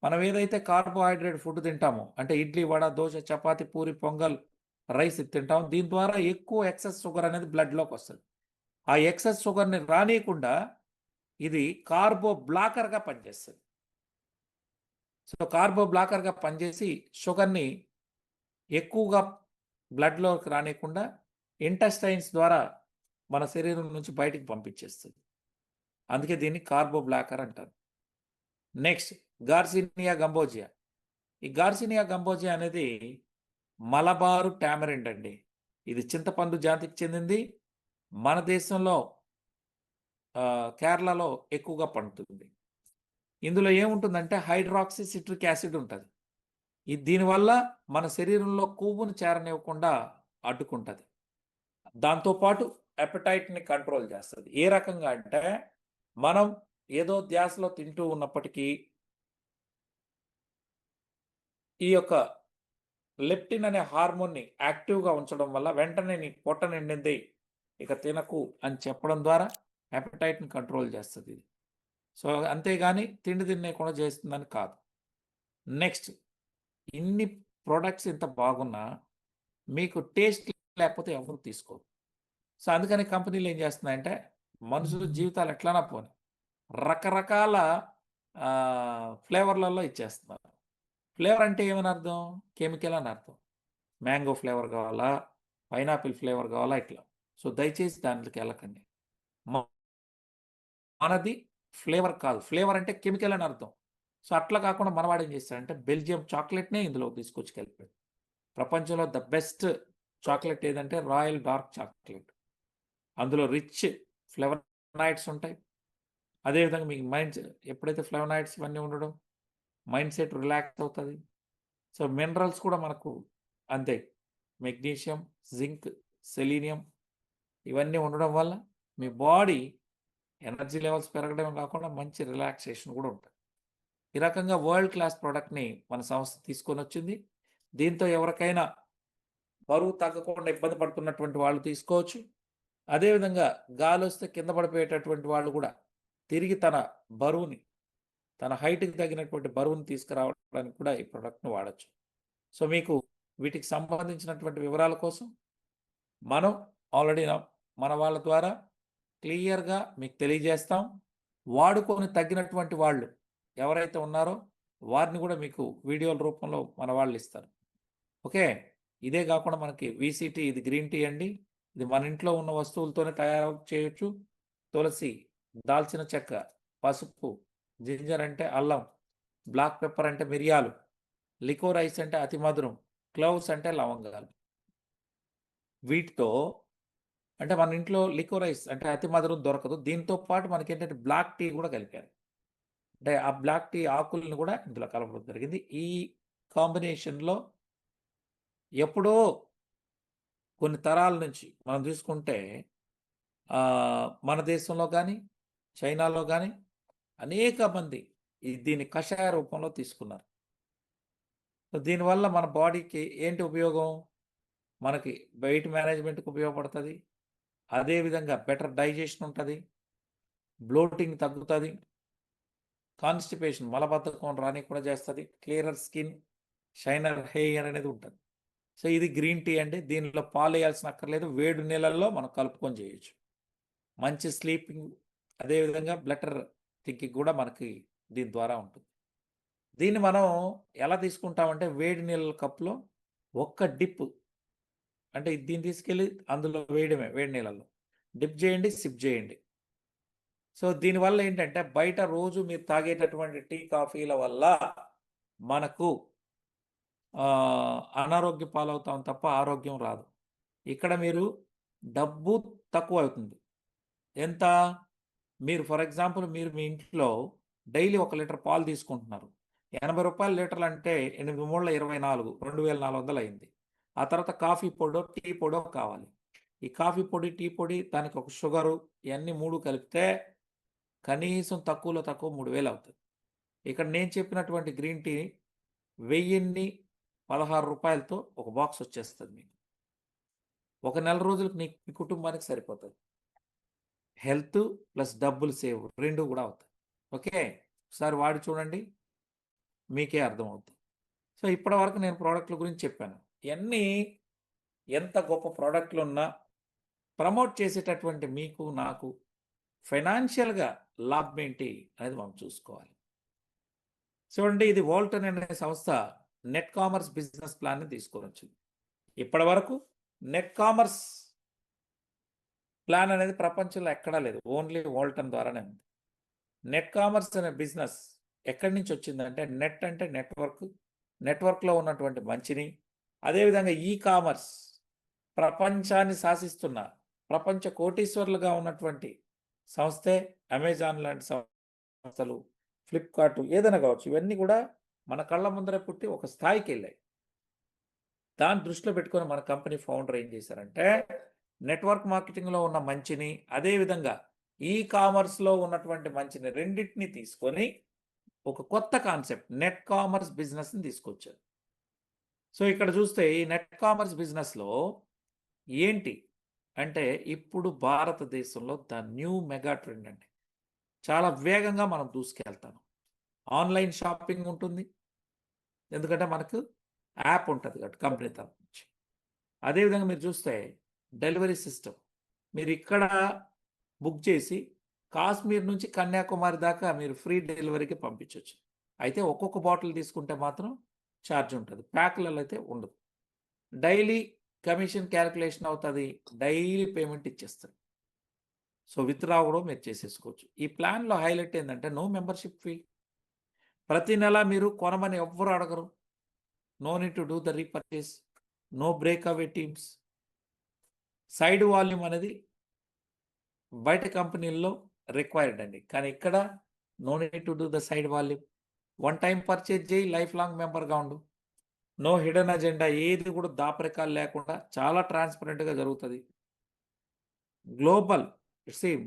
మనం ఏదైతే కార్బోహైడ్రేట్ ఫుడ్ తింటామో, అంటే ఇడ్లీ, వడ, దోశ, చపాతి, పూరి, పొంగల్, రైస్ తింటాం, దీని ద్వారా ఎక్కువ ఎక్సెస్ షుగర్ అనేది బ్లడ్లోకి వస్తుంది. ఆ ఎక్సెస్ షుగర్ని రానియకుండా ఇది కార్బో బ్లాకర్గా పనిచేస్తుంది. సో కార్బో బ్లాకర్గా పనిచేసి షుగర్ని ఎక్కువగా బ్లడ్లోకి రానియకుండా ఇంటెస్టైన్స్ ద్వారా మన శరీరం నుంచి బయటికి పంపించేస్తుంది. అందుకే దీన్ని కార్బో బ్లాకర్ అంటారు. Next garcinia gambogia. ఈ గార్సినియా గంబోజియా అనేది మలబారు టామరిండ్ అండి. ఇది చింతపండు జాతికి చెందింది. మన దేశంలో కేరళలో ఎక్కువగా పండుతుంది. ఇందులో ఏముంటుందంటే హైడ్రాక్సీ సిట్రిక్ యాసిడ్ ఉంటుంది. దీనివల్ల మన శరీరంలో కొవ్వును చేరనివ్వకుండా అడ్డుకుంటుంది. దాంతోపాటు అపెటైట్ని కంట్రోల్ చేస్తుంది. ఏ రకంగా అంటే మనం ఏదో ధ్యాసలో తింటూ ఉన్నప్పటికీ ఈ యొక్క లెప్టిన్ అనే హార్మోన్ని యాక్టివ్గా ఉంచడం వల్ల వెంటనే నీ పొట్ట నిండింది, ఇక తినకు అని చెప్పడం ద్వారా అపెటైట్ని కంట్రోల్ చేస్తుంది ఇది. సో అంతేగాని తిండి తినేకుండా చేస్తుందని కాదు. నెక్స్ట్, ఇన్ని ప్రోడక్ట్స్ ఇంత బాగున్నా మీకు టేస్ట్ లేకపోతే ఎవరు తీసుకోరు. సో అందుకని కంపెనీలు ఏం చేస్తున్నాయంటే మనుషుల జీవితాలు ఎట్లానా పోని రకరకాల ఫ్లేవర్లలో ఇచ్చేస్తున్నారు. ఫ్లేవర్ అంటే ఏమని అర్థం? కెమికల్ అని అర్థం. మ్యాంగో ఫ్లేవర్ కావాలా, పైనాపిల్ ఫ్లేవర్ కావాలా, ఇట్లా. సో దయచేసి దాంట్లోకి వెళ్ళకండి. మనది ఫ్లేవర్ కాదు, ఫ్లేవర్ అంటే కెమికల్ అని అర్థం. సో అట్లా కాకుండా మనవాడు ఏం చేస్తాడంటే బెల్జియం చాక్లెట్నే ఇందులో తీసుకొచ్చి కలిపాడు. ప్రపంచంలో ద బెస్ట్ చాక్లెట్ ఏదంటే రాయల్ డార్క్ చాక్లెట్. అందులో రిచ్ ఫ్లేవనాయిడ్స్ ఉంటాయి. అదేవిధంగా మీకు మైండ్ ఎప్పుడైతే ఫ్లేవనాయిడ్స్ ఇవన్నీ ఉండడం మైండ్ సెట్ రిలాక్స్ అవుతుంది. సో మినరల్స్ కూడా మనకు అంతే, మెగ్నీషియం, జింక్, సెలీనియం ఇవన్నీ ఉండడం వల్ల మీ బాడీ ఎనర్జీ లెవెల్స్ పెరగడమే కాకుండా మంచి రిలాక్సేషన్ కూడా ఉంటుంది. ఈ రకంగా వరల్డ్ క్లాస్ ప్రోడక్ట్ని మన సంస్థ తీసుకొని వచ్చింది. దీంతో ఎవరికైనా బరువు తగ్గకుండా ఇబ్బంది పడుతున్నటువంటి వాళ్ళు తీసుకోవచ్చు. అదేవిధంగా గాలి వస్తే కింద పడిపోయేటటువంటి వాళ్ళు కూడా తిరిగి తన బరువుని, తన హైట్కి తగినటువంటి బరువుని తీసుకురావడానికి కూడా ఈ ప్రోడక్ట్ని వాడచ్చు. సో మీకు వీటికి సంబంధించినటువంటి వివరాల కోసం మనం ఆల్రెడీ మన వాళ్ళ ద్వారా క్లియర్గా మీకు తెలియజేస్తాం. వాడుకొని తగ్గినటువంటి వాళ్ళు ఎవరైతే ఉన్నారో వారిని కూడా మీకు వీడియోల రూపంలో మన వాళ్ళు ఇస్తారు. ఓకే, ఇదే కాకుండా మనకి విసిటీ, ఇది గ్రీన్ టీ అండి. ఇది మన ఇంట్లో ఉన్న వస్తువులతోనే తయారు చేయొచ్చు. తులసి, దాల్చిన చెక్క, పసుపు, జింజర్ అంటే అల్లం, బ్లాక్ పెప్పర్ అంటే మిరియాలు, లికోర్ ఐస్ అంటే అతి మధురం, క్లౌవ్స్ అంటే లవంగాలు. వీటితో అంటే మన ఇంట్లో లికోర్ ఐస్ అంటే అతి మధురం దొరకదు. దీంతో పాటు మనకి ఏంటంటే బ్లాక్ టీ కూడా కలిపారు. అంటే ఆ బ్లాక్ టీ ఆకులను కూడా ఇందులో కలపడం జరిగింది. ఈ కాంబినేషన్లో ఎప్పుడో కొన్ని తరాల నుంచి మనం తీసుకుంటే మన దేశంలో కానీ చైనాలో కానీ అనేక మంది దీన్ని కషాయ రూపంలో తీసుకున్నారు. దీనివల్ల మన బాడీకి ఏంటి ఉపయోగం? మనకి వెయిట్ మేనేజ్మెంట్కి ఉపయోగపడుతుంది. అదేవిధంగా బెటర్ డైజెషన్ ఉంటుంది, బ్లోటింగ్ తగ్గుతుంది, కాన్స్టిపేషన్ మలబద్ధకం రాని కూడా చేస్తుంది, క్లియరర్ స్కిన్, షైనర్ హెయిర్ అనేది ఉంటుంది. సో ఇది గ్రీన్ టీ అండి. దీనిలో పాలు వేయాల్సిన అక్కర్లేదు, వేడి నీళ్ళల్లో మనం కలుపుకొని చేయొచ్చు. మంచి స్లీపింగ్, అదేవిధంగా బ్లటర్ థింకింగ్ కూడా మనకి దీని ద్వారా ఉంటుంది. దీన్ని మనం ఎలా తీసుకుంటామంటే వేడి నీళ్ళ కప్పులో ఒక్క డిప్, అంటే దీన్ని తీసుకెళ్ళి అందులో వేయడమే, వేడి నీళ్ళల్లో డిప్ చేయండి, సిప్ చేయండి. సో దీనివల్ల ఏంటంటే బయట రోజు మీరు తాగేటటువంటి టీ కాఫీల వల్ల మనకు అనారోగ్య పాలవుతాం తప్ప ఆరోగ్యం రాదు. ఇక్కడ మీరు డబ్బు తక్కువ అవుతుంది. ఎంత? మీరు ఫర్ ఎగ్జాంపుల్ మీరు మీ ఇంట్లో డైలీ 1 లీటర్ పాలు తీసుకుంటున్నారు. 80 రూపాయల లీటర్లు అంటే 8 మూళ్ళ 24, 2400 అయింది. ఆ తర్వాత కాఫీ పొడో టీ పొడో కావాలి. ఈ కాఫీ పొడి, టీ పొడి, దానికి ఒక షుగరు, ఇవన్నీ 3 కలిపితే కనీసం తక్కువలో తక్కువ 3000 అవుతుంది. ఇక్కడ నేను చెప్పినటువంటి గ్రీన్ టీ 1016 రూపాయలతో ఒక బాక్స్ వచ్చేస్తుంది మీకు. ఒక నెల రోజులకు మీ కుటుంబానికి సరిపోతుంది. హెల్త్ ప్లస్ డబ్బులు సేవ్ 2 కూడా అవుతాయి. ఓకే, ఒకసారి వాడి చూడండి, మీకే అర్థమవుతుంది. సో ఇప్పటి వరకు నేను ప్రోడక్ట్ల గురించి చెప్పాను. ఇవన్నీ ఎంత గొప్ప ప్రోడక్ట్లు ఉన్నా ప్రమోట్ చేసేటటువంటి మీకు నాకు ఫైనాన్షియల్గా లాభం ఏంటి అనేది మనం చూసుకోవాలి. చూడండి, ఇది వోల్టన్ అనే సంస్థ నెట్ కామర్స్ బిజినెస్ ప్లాన్ని తీసుకొని వచ్చింది. ఇప్పటి వరకు నెట్ కామర్స్ ప్లాన్ అనేది ప్రపంచంలో ఎక్కడా లేదు, ఓన్లీ వోల్టన్ ద్వారానే ఉంది. నెట్ కామర్స్ అనే బిజినెస్ ఎక్కడి నుంచి వచ్చిందంటే నెట్ అంటే నెట్వర్క్, నెట్వర్క్లో ఉన్నటువంటి మంచిని, అదేవిధంగా ఈ కామర్స్ ప్రపంచాన్ని శాసిస్తున్న ప్రపంచ కోటీశ్వర్లుగా ఉన్నటువంటి సంస్థే అమెజాన్ లాంటి సంస్థలు, ఫ్లిప్కార్ట్, ఏదైనా కావచ్చు, ఇవన్నీ కూడా మన కళ్ళ ముందరే పుట్టి ఒక స్థాయికి వెళ్ళాయి. దాన్ని దృష్టిలో పెట్టుకొని మన కంపెనీ ఫౌండర్ ఏం చేశారంటే నెట్వర్క్ మార్కెటింగ్లో ఉన్న మంచిని, అదేవిధంగా ఈ కామర్స్లో ఉన్నటువంటి మంచిని రెండింటిని తీసుకొని ఒక కొత్త కాన్సెప్ట్ నెట్ కామర్స్ బిజినెస్ని తీసుకొచ్చారు. సో ఇక్కడ చూస్తే ఈ నెట్ కామర్స్ బిజినెస్లో ఏంటి అంటే ఇప్పుడు భారతదేశంలో ద న్యూ మెగా ట్రెండ్ అండి. చాలా వేగంగా మనం దూసుకెళ్తాను. ఆన్లైన్ షాపింగ్ ఉంటుంది, ఎందుకంటే మనకు యాప్ ఉంటుంది కాబట్టి కంపెనీ తరఫు నుంచి. అదేవిధంగా మీరు చూస్తే డెలివరీ సిస్టమ్, మీరు ఇక్కడ బుక్ చేసి కాశ్మీర్ నుంచి కన్యాకుమారి దాకా మీరు ఫ్రీ డెలివరీకి పంపించవచ్చు. అయితే ఒక్కొక్క బాటిల్ తీసుకుంటే మాత్రం ఛార్జ్ ఉంటుంది, ప్యాక్లలో అయితే ఉండదు. డైలీ కమిషన్ క్యాలిక్యులేషన్ అవుతుంది, డైలీ పేమెంట్ ఇచ్చేస్తారు. సో విత్డ్రా కూడా మీరు చేసేసుకోవచ్చు. ఈ ప్లాన్లో హైలైట్ ఏంటంటే నో మెంబర్షిప్ ఫీ. ప్రతి నెల మీరు కొనమని ఎవ్వరు అడగరు. No need to do the repurchase, no break away teams. Side volume అనేది బయట కంపెనీల్లో రిక్వైర్డ్ అండి, కానీ ఇక్కడ no need to do the side volume. 1 time purchase చేయి, లైఫ్ లాంగ్ మెంబర్గా ఉండు. నో హిడెన్ అజెండా, ఏది కూడా దాపరికాలు లేకుండా చాలా ట్రాన్స్పరెంట్గా జరుగుతుంది. గ్లోబల్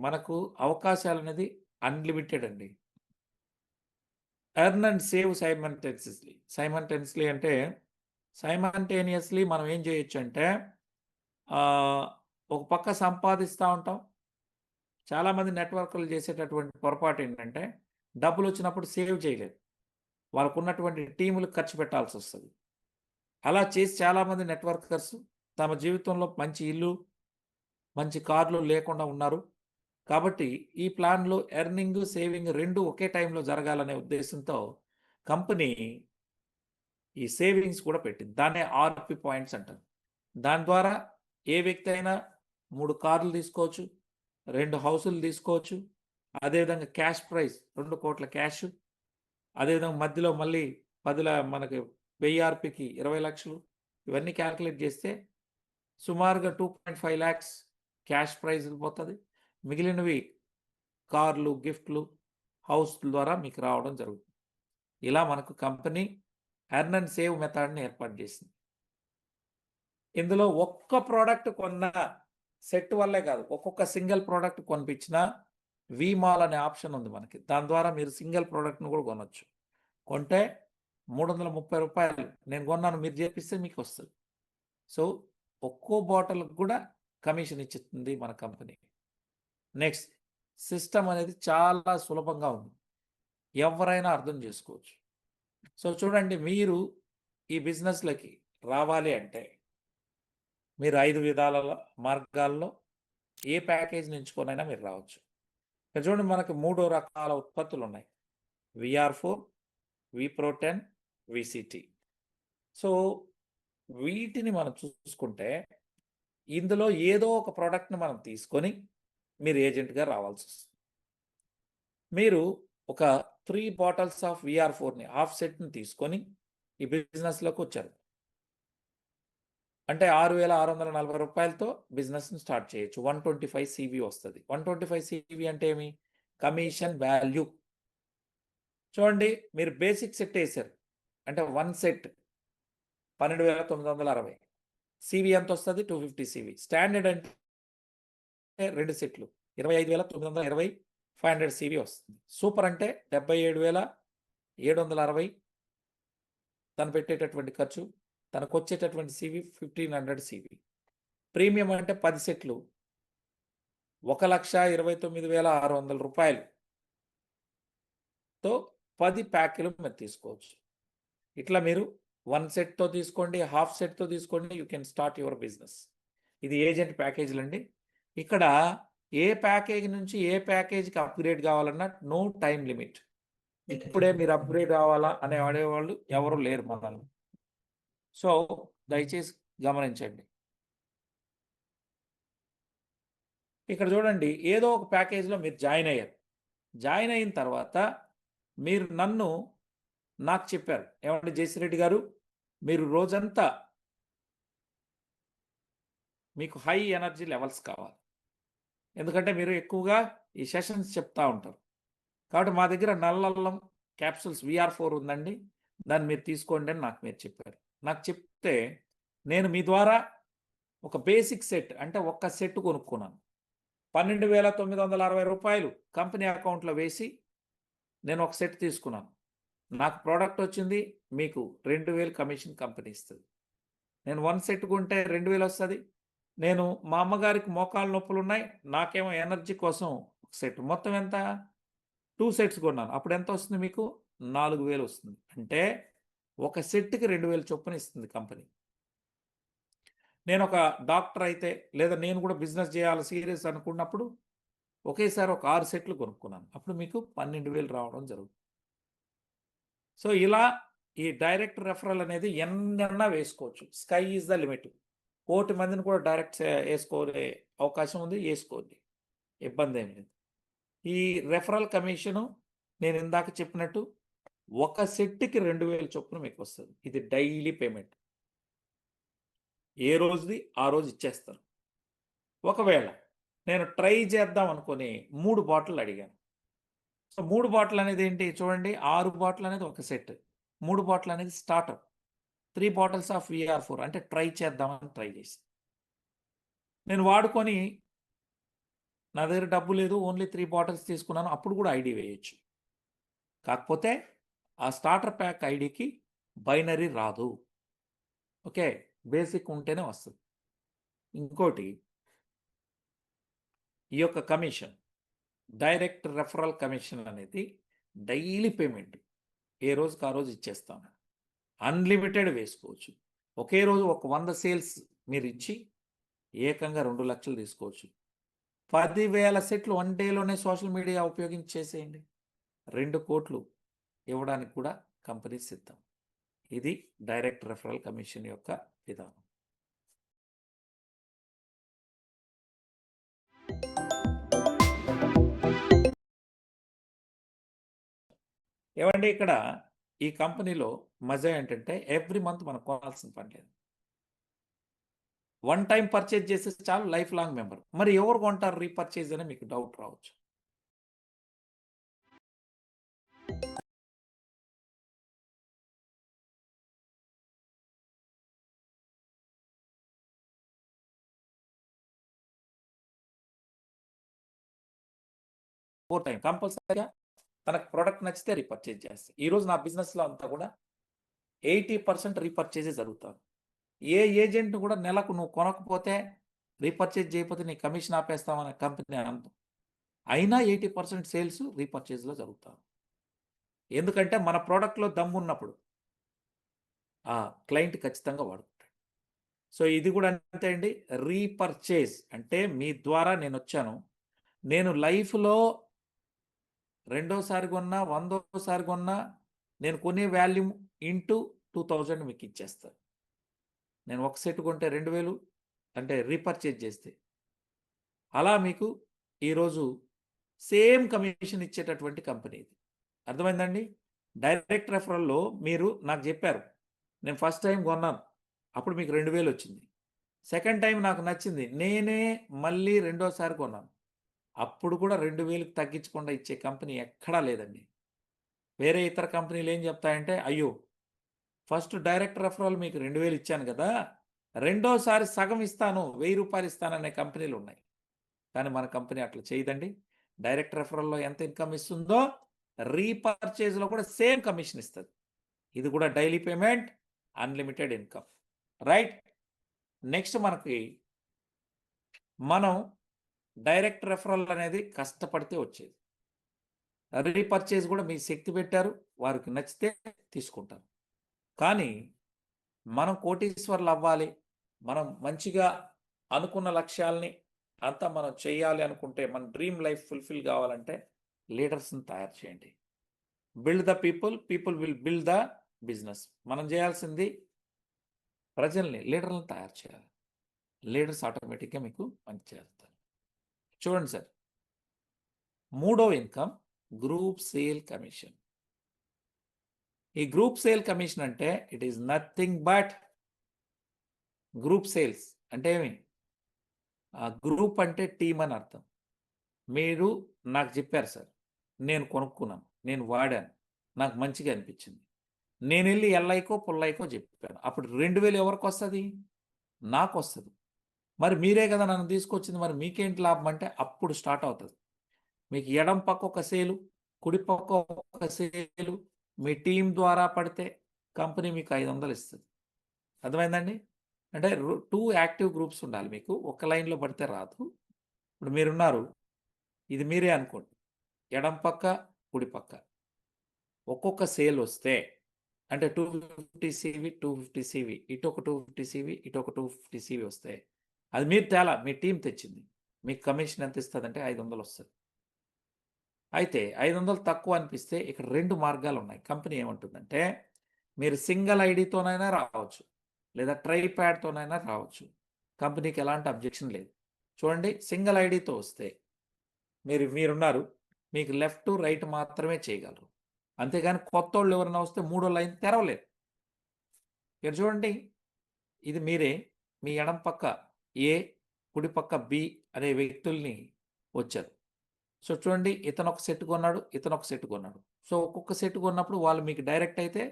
మనకు అవకాశాలు అనేది అన్లిమిటెడ్ అండి. ఎర్న్ అండ్ సేవ్ సైమల్టేనియస్లీ అంటే సైమల్టేనియస్లీ మనం ఏం చేయొచ్చు అంటే ఒక పక్క సంపాదిస్తూ ఉంటాం. చాలామంది నెట్వర్క్లు చేసేటటువంటి పొరపాటు ఏంటంటే డబ్బులు వచ్చినప్పుడు సేవ్ చేయలేదు, వాళ్ళకు ఉన్నటువంటి టీములకు ఖర్చు పెట్టాల్సి వస్తుంది. అలా చేసి చాలామంది నెట్వర్కర్స్ తమ జీవితంలో మంచి ఇల్లు, మంచి కార్లు లేకుండా ఉన్నారు. కాబట్టి ఈ ప్లాన్లో ఎర్నింగ్, సేవింగ్ 2 ఒకే టైంలో జరగాలనే ఉద్దేశంతో కంపెనీ ఈ సేవింగ్స్ కూడా పెట్టింది. దాన్నే ఆర్పి పాయింట్స్ అంటారు. దాని ద్వారా ఏ వ్యక్తి అయినా 3 కార్లు తీసుకోవచ్చు, 2 హౌసులు తీసుకోవచ్చు. అదేవిధంగా క్యాష్ ప్రైస్ 2 కోట్ల క్యాష్, అదేవిధంగా మధ్యలో మళ్ళీ 10 మనకి 1000 ఆర్పికి 20 లక్షలు. ఇవన్నీ క్యాల్కులేట్ చేస్తే సుమారుగా 2.5 lakhs క్యాష్ ప్రైజ్ పోతుంది. మిగిలినవి కార్లు, గిఫ్ట్లు, హౌస్ల ద్వారా మీకు రావడం జరుగుతుంది. ఇలా మనకు కంపెనీ ఎర్న్ అండ్ సేవ్ మెథడ్ని ఏర్పాటు చేసింది. ఇందులో ఒక్క ప్రోడక్ట్ కొన్న సెట్ వల్లే కాదు, ఒక్కొక్క సింగిల్ ప్రోడక్ట్ కొనిపించినా వీమాల్ అనే ఆప్షన్ ఉంది మనకి. దాని ద్వారా మీరు సింగిల్ ప్రోడక్ట్ను కూడా కొనవచ్చు. కొంటే 330 రూపాయలు నేను కొన్నాను, మీరు చేపిస్తే మీకు వస్తుంది. సో ఒక్కో బాటిల్కి కూడా కమిషన్ ఇచ్చింది మన కంపెనీ. నెక్స్ట్, సిస్టమ్ అనేది చాలా సులభంగా ఉంది, ఎవరైనా అర్థం చేసుకోవచ్చు. సో చూడండి, మీరు ఈ బిజినెస్లకి రావాలి అంటే మీరు 5 విధాల మార్గాల్లో ఏ ప్యాకేజ్ ఎంచుకొనైనా మీరు రావచ్చు. ఇక్కడ చూడండి, మనకు 3 రకాల ఉత్పత్తులు ఉన్నాయి: VR4, Vpro10, VCT. సో వీటిని మనం చూసుకుంటే ఇందులో ఏదో ఒక ప్రోడక్ట్ని మనం తీసుకొని మీరు ఏజెంట్గా రావాల్సి వస్తుంది. మీరు ఒక 3 బాటిల్స్ ఆఫ్ VR4ని హాఫ్ సెట్ని తీసుకొని ఈ బిజినెస్లోకి వచ్చారు అంటే 6,640 రూపాయలతో బిజినెస్ని స్టార్ట్ చేయొచ్చు. 125 CV వస్తుంది. 125 CV అంటే ఏమి? Commission value. చూడండి, మీరు బేసిక్ సెట్ వేసారు అంటే 1 సెట్ 12,960. CV ఎంత వస్తుంది? 250 CV. స్టాండర్డ్ అంటే 2 సెట్లు 25,920, 500 CV వస్తుంది. సూపర్ అంటే 77,760 తను పెట్టేటటువంటి ఖర్చు, తనకు వచ్చేటటువంటి CV 1,500 CV. ప్రీమియం అంటే 10 సెట్లు 1,29,600 రూపాయలతో 10 ప్యాకులు మీరు తీసుకోవచ్చు. ఇట్లా మీరు 1 సెట్తో తీసుకోండి, హాఫ్ సెట్తో తీసుకోండి, you can start your business. ఇది ఏజెంట్ ప్యాకేజీలు అండి. ఇక్కడ ఏ ప్యాకేజ్ నుంచి ఏ ప్యాకేజీకి అప్గ్రేడ్ కావాలన్నా నో టైం లిమిట్. ఇప్పుడే మీరు అప్గ్రేడ్ కావాలా అనే వాడేవాళ్ళు ఎవరు లేరు మనల్ని. సో దయచేసి గమనించండి. ఇక్కడ చూడండి, ఏదో ఒక ప్యాకేజ్లో మీరు జాయిన్ అయ్యారు. జాయిన్ అయిన తర్వాత మీరు నాకు చెప్పారు, ఏమంటే జయశ్రెడ్డి గారు, మీరు రోజంతా మీకు హై ఎనర్జీ లెవెల్స్ కావాలి, ఎందుకంటే మీరు ఎక్కువగా ఈ సెషన్స్ చెప్తా ఉంటారు. కాబట్టి మా దగ్గర నల్లల్లం క్యాప్సూల్స్ VR4 ఉందండి, దాన్ని మీరు తీసుకోండి అని మీరు చెప్పారు. నాకు చెప్తే నేను మీ ద్వారా ఒక బేసిక్ సెట్ అంటే ఒక్క సెట్ కొనుక్కున్నాను. 12,960 రూపాయలు కంపెనీ అకౌంట్లో వేసి నేను ఒక సెట్ తీసుకున్నాను. నాకు ప్రోడక్ట్ వచ్చింది, మీకు 2,000 కమిషన్ కంపెనీ ఇస్తుంది. నేను 1 సెట్ కొంటే 2,000 వస్తుంది. నేను మా అమ్మగారికి మోకాళ్ళ నొప్పులు ఉన్నాయి, నాకేమో ఎనర్జీ కోసం ఒక సెట్, మొత్తం ఎంత? 2 సెట్స్ కొన్నాను. అప్పుడు ఎంత వస్తుంది? మీకు 4,000 వస్తుంది. అంటే ఒక సెట్కి 2,000 చొప్పున ఇస్తుంది కంపెనీ. నేను ఒక డాక్టర్ అయితే, లేదా నేను కూడా బిజినెస్ చేయాలి సీరియస్ అనుకున్నప్పుడు ఒకేసారి ఒక 6 సెట్లు కొనుక్కున్నాను. అప్పుడు మీకు 12,000 రావడం జరుగుతుంది. సో ఇలా ఈ డైరెక్ట్ రెఫరల్ అనేది ఎన్నన్నా వేసుకోవచ్చు. Sky is the limit. 1,000,000 మందిని కూడా డైరెక్ట్ వేసుకోలే అవకాశం ఉంది, వేసుకోండి, ఇబ్బంది ఏం లేదు. ఈ రెఫరల్ కమిషను నేను ఇందాక చెప్పినట్టు ఒక సెట్కి 2,000 చొప్పున మీకు వస్తుంది. ఇది డైలీ పేమెంట్, ఏ రోజుది ఆ రోజు ఇచ్చేస్తారు. ఒకవేళ నేను ట్రై చేద్దాం అనుకుని 3 బాటిల్ అడిగాను. సో 3 బాటిల్ అనేది ఏంటి చూడండి, 6 బాటిల్ అనేది ఒక సెట్, 3 బాటిల్ అనేది స్టార్టర్, 3 బాటిల్స్ ఆఫ్ VR4 అంటే ట్రై చేద్దామని ట్రై చేసి నేను వాడుకొని నా దగ్గర డబ్బు లేదు, ఓన్లీ 3 బాటిల్స్ తీసుకున్నాను. అప్పుడు కూడా ఐడి వేయచ్చు. కాకపోతే ఆ స్టార్టర్ ప్యాక్ ఐడికి బైనరీ రాదు. ఓకే, బేసిక్ ఉంటేనే వస్తుంది. ఇంకోటి, ఈ యొక్క కమిషన్ డైరెక్ట్ రెఫరల్ కమిషన్ అనేది డైలీ పేమెంట్, ఏ రోజుకి ఆ రోజు ఇచ్చేస్తాను. అన్లిమిటెడ్ వేసుకోవచ్చు. ఒకే రోజు ఒక 100 సేల్స్ మీరు ఇచ్చి ఏకంగా 2 లక్షలు తీసుకోవచ్చు. 10,000 సెట్లు 1 డేలోనే సోషల్ మీడియా ఉపయోగించి చేసేయండి. 2 కోట్లు ఇవ్వడానికి కూడా కంపెనీ సిద్ధం. ఇది డైరెక్ట్ రెఫరల్ కమిషన్ యొక్క విధానం. ఏమంటే ఇక్కడ ఈ కంపెనీలో మజా ఏంటంటే ఎవ్రీ మంత్ మనం కొనాల్సిన పని లేదు. 1 టైం పర్చేజ్ చేస్తే చాలు, లైఫ్ లాంగ్ మెంబర్. మరి ఎవరు కొంటారు రీపర్చేజ్ అని మీకు డౌట్ రావచ్చు. టైం కంపల్సరీగా తనకు ప్రోడక్ట్ నచ్చితే రీపర్చేజ్ చేస్తాయి. ఈరోజు నా బిజినెస్లో అంతా కూడా 80% రీపర్చేజే జరుగుతుంది. ఏ ఏజెంట్ కూడా నెలకు నువ్వు కొనకపోతే రీపర్చేజ్ చేయకపోతే నీ కమిషన్ ఆపేస్తామనే కంపెనీ అంటాం. అయినా 80% సేల్స్ రీపర్చేజ్లో జరుగుతాయి. ఎందుకంటే మన ప్రోడక్ట్లో దమ్మున్నప్పుడు ఆ క్లయింట్ ఖచ్చితంగా వాడుకుంటాడు. సో ఇది కూడా అంతే అండి. రీపర్చేజ్ అంటే మీ ద్వారా నేను వచ్చాను, నేను లైఫ్లో రెండోసారి కొన్నా, 100సారి కొన్నా నేను కొనే వాల్యూమ్ ఇంటూ 2000 మీకు ఇచ్చేస్తాను. నేను ఒక సెట్ కొంటే 2000 అంటే రీపర్చేజ్ చేస్తే అలా మీకు ఈరోజు సేమ్ కమిషన్ ఇచ్చేటటువంటి కంపెనీ ఇది. అర్థమైందండి? డైరెక్ట్ రెఫరల్లో మీరు నాకు చెప్పారు, నేను ఫస్ట్ టైం కొన్నాను, అప్పుడు మీకు 2000 వచ్చింది. సెకండ్ టైం నాకు నచ్చింది, నేనే మళ్ళీ రెండోసారి కొన్నాను, అప్పుడు కూడా 2000కి తగ్గించకుండా ఇచ్చే కంపెనీ ఎక్కడా లేదండి. వేరే ఇతర కంపెనీలు ఏం చెప్తాయంటే, అయ్యో ఫస్ట్ డైరెక్ట్ రెఫరల్ మీకు 2000 ఇచ్చాను కదా, రెండోసారి సగం ఇస్తాను, 1000 రూపాయలు ఇస్తాననే కంపెనీలు ఉన్నాయి. కానీ మన కంపెనీ అట్లా చేయదండి. డైరెక్ట్ రెఫరల్లో ఎంత ఇన్కమ్ ఇస్తుందో రీపర్చేజ్లో కూడా సేమ్ కమిషన్ ఇస్తుంది. ఇది కూడా daily payment, unlimited income. Right, next మనం డైరెక్ట్ రెఫరల్ అనేది కష్టపడితే వచ్చేది. రీపర్చేజ్ కూడా మీ శక్తి పెట్టారు, వారికి నచ్చితే తీసుకుంటారు. కానీ మనం కోటీశ్వర్లు అవ్వాలి, మనం మంచిగా అనుకున్న లక్ష్యాల్ని అంతా మనం చేయాలి అనుకుంటే, మన డ్రీమ్ లైఫ్ ఫుల్ఫిల్ కావాలంటే లీడర్స్ని తయారు చేయండి. Build the people, people will build the business. మనం చేయాల్సింది ప్రజల్ని, లీడర్లను తయారు చేయాలి. లీడర్స్ ఆటోమేటిక్గా మీకు మంచి చేస్తారు. చూడండి సార్, మూడో ఇన్కమ్ గ్రూప్ సేల్ కమిషన్. ఈ గ్రూప్ సేల్ కమిషన్ అంటే it is nothing but group sales అంటే ఏమి, గ్రూప్ అంటే టీమ్ అని అర్థం. మీరు నాకు చెప్పారు సార్, నేను కొనుక్కున్నాను, నేను వాడాను, నాకు మంచిగా అనిపించింది, నేను వెళ్ళి ఎల్ఐకో పుల్లైకో చెప్పాను, అప్పుడు 2000 ఎవరికి వస్తుంది? నాకు వస్తుంది. మరి మీరే కదా నన్ను తీసుకొచ్చింది, మరి మీకేంటి లాభం అంటే అప్పుడు స్టార్ట్ అవుతుంది. మీకు ఎడం పక్క ఒక సేలు, కుడి పక్క ఒక సేలు మీ టీం ద్వారా పడితే కంపెనీ మీకు 500 ఇస్తుంది. అర్థమైందండి? అంటే 2 యాక్టివ్ గ్రూప్స్ ఉండాలి మీకు, ఒక లైన్లో పడితే రాదు. ఇప్పుడు మీరున్నారు, ఇది మీరే అనుకోండి, ఎడం పక్క కుడి పక్క ఒక్కొక్క సేల్ వస్తే అంటే 250 CV 250 CV, ఇటు ఒక 250 CV, ఇటు ఒక 250 CV వస్తే అది మీరు తేలా, మీ టీం తెచ్చింది, మీకు కమిషన్ ఎంత ఇస్తుంది అంటే 500 వస్తుంది. అయితే 500 తక్కువ అనిపిస్తే ఇక్కడ 2 మార్గాలు ఉన్నాయి. కంపెనీ ఏమంటుందంటే, మీరు సింగిల్ ఐడితోనైనా రావచ్చు, లేదా ట్రై ప్యాడ్తోనైనా రావచ్చు, కంపెనీకి ఎలాంటి అబ్జెక్షన్ లేదు. చూడండి, సింగిల్ ఐడితో వస్తే మీరున్నారు, మీకు లెఫ్ట్ రైట్ మాత్రమే చేయగలరు, అంతేగాని కొత్త వాళ్ళు ఎవరైనా వస్తే మూడో లైన్ తెరవలేరు. ఇక్కడ చూడండి, ఇది మీరే, మీ ఎడం పక్క ఏ, కుడి పక్క బి అనే వ్యక్తుల్ని వచ్చారు. సో చూడండి, ఇతను ఒక సెట్ కొన్నాడు, ఇతను ఒక సెట్ కొన్నాడు. సో ఒక్కొక్క సెట్ కొన్నప్పుడు వాళ్ళు మీకు డైరెక్ట్ అయితే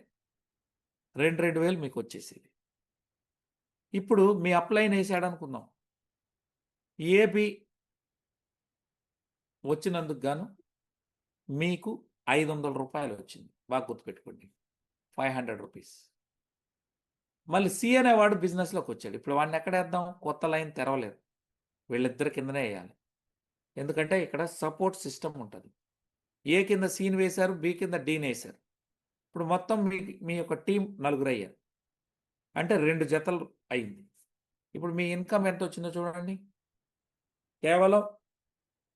2000 మీకు వచ్చేసేది. ఇప్పుడు మీ అప్లైన్ వేసాడు అనుకుందాం, ఏబి వచ్చినందుకు గాను మీకు 500 రూపాయలు వచ్చింది, బాగా గుర్తుపెట్టుకోండి, 500 రూపీస్. మళ్ళీ సి అనేవాడు బిజినెస్లోకి వచ్చాడు, ఇప్పుడు వాడిని ఎక్కడ వేద్దాం, కొత్త లైన్ తెరవలేదు, వీళ్ళిద్దరి కిందనే వేయాలి. ఎందుకంటే ఇక్కడ సపోర్ట్ సిస్టమ్ ఉంటుంది. ఏ కింద సీని వేశారు, బి కింద డీని వేశారు. ఇప్పుడు మొత్తం మీ యొక్క టీం 4 అయ్యారు, అంటే 2 జతలు అయింది. ఇప్పుడు మీ ఇన్కమ్ ఎంత వచ్చిందో చూడండి, కేవలం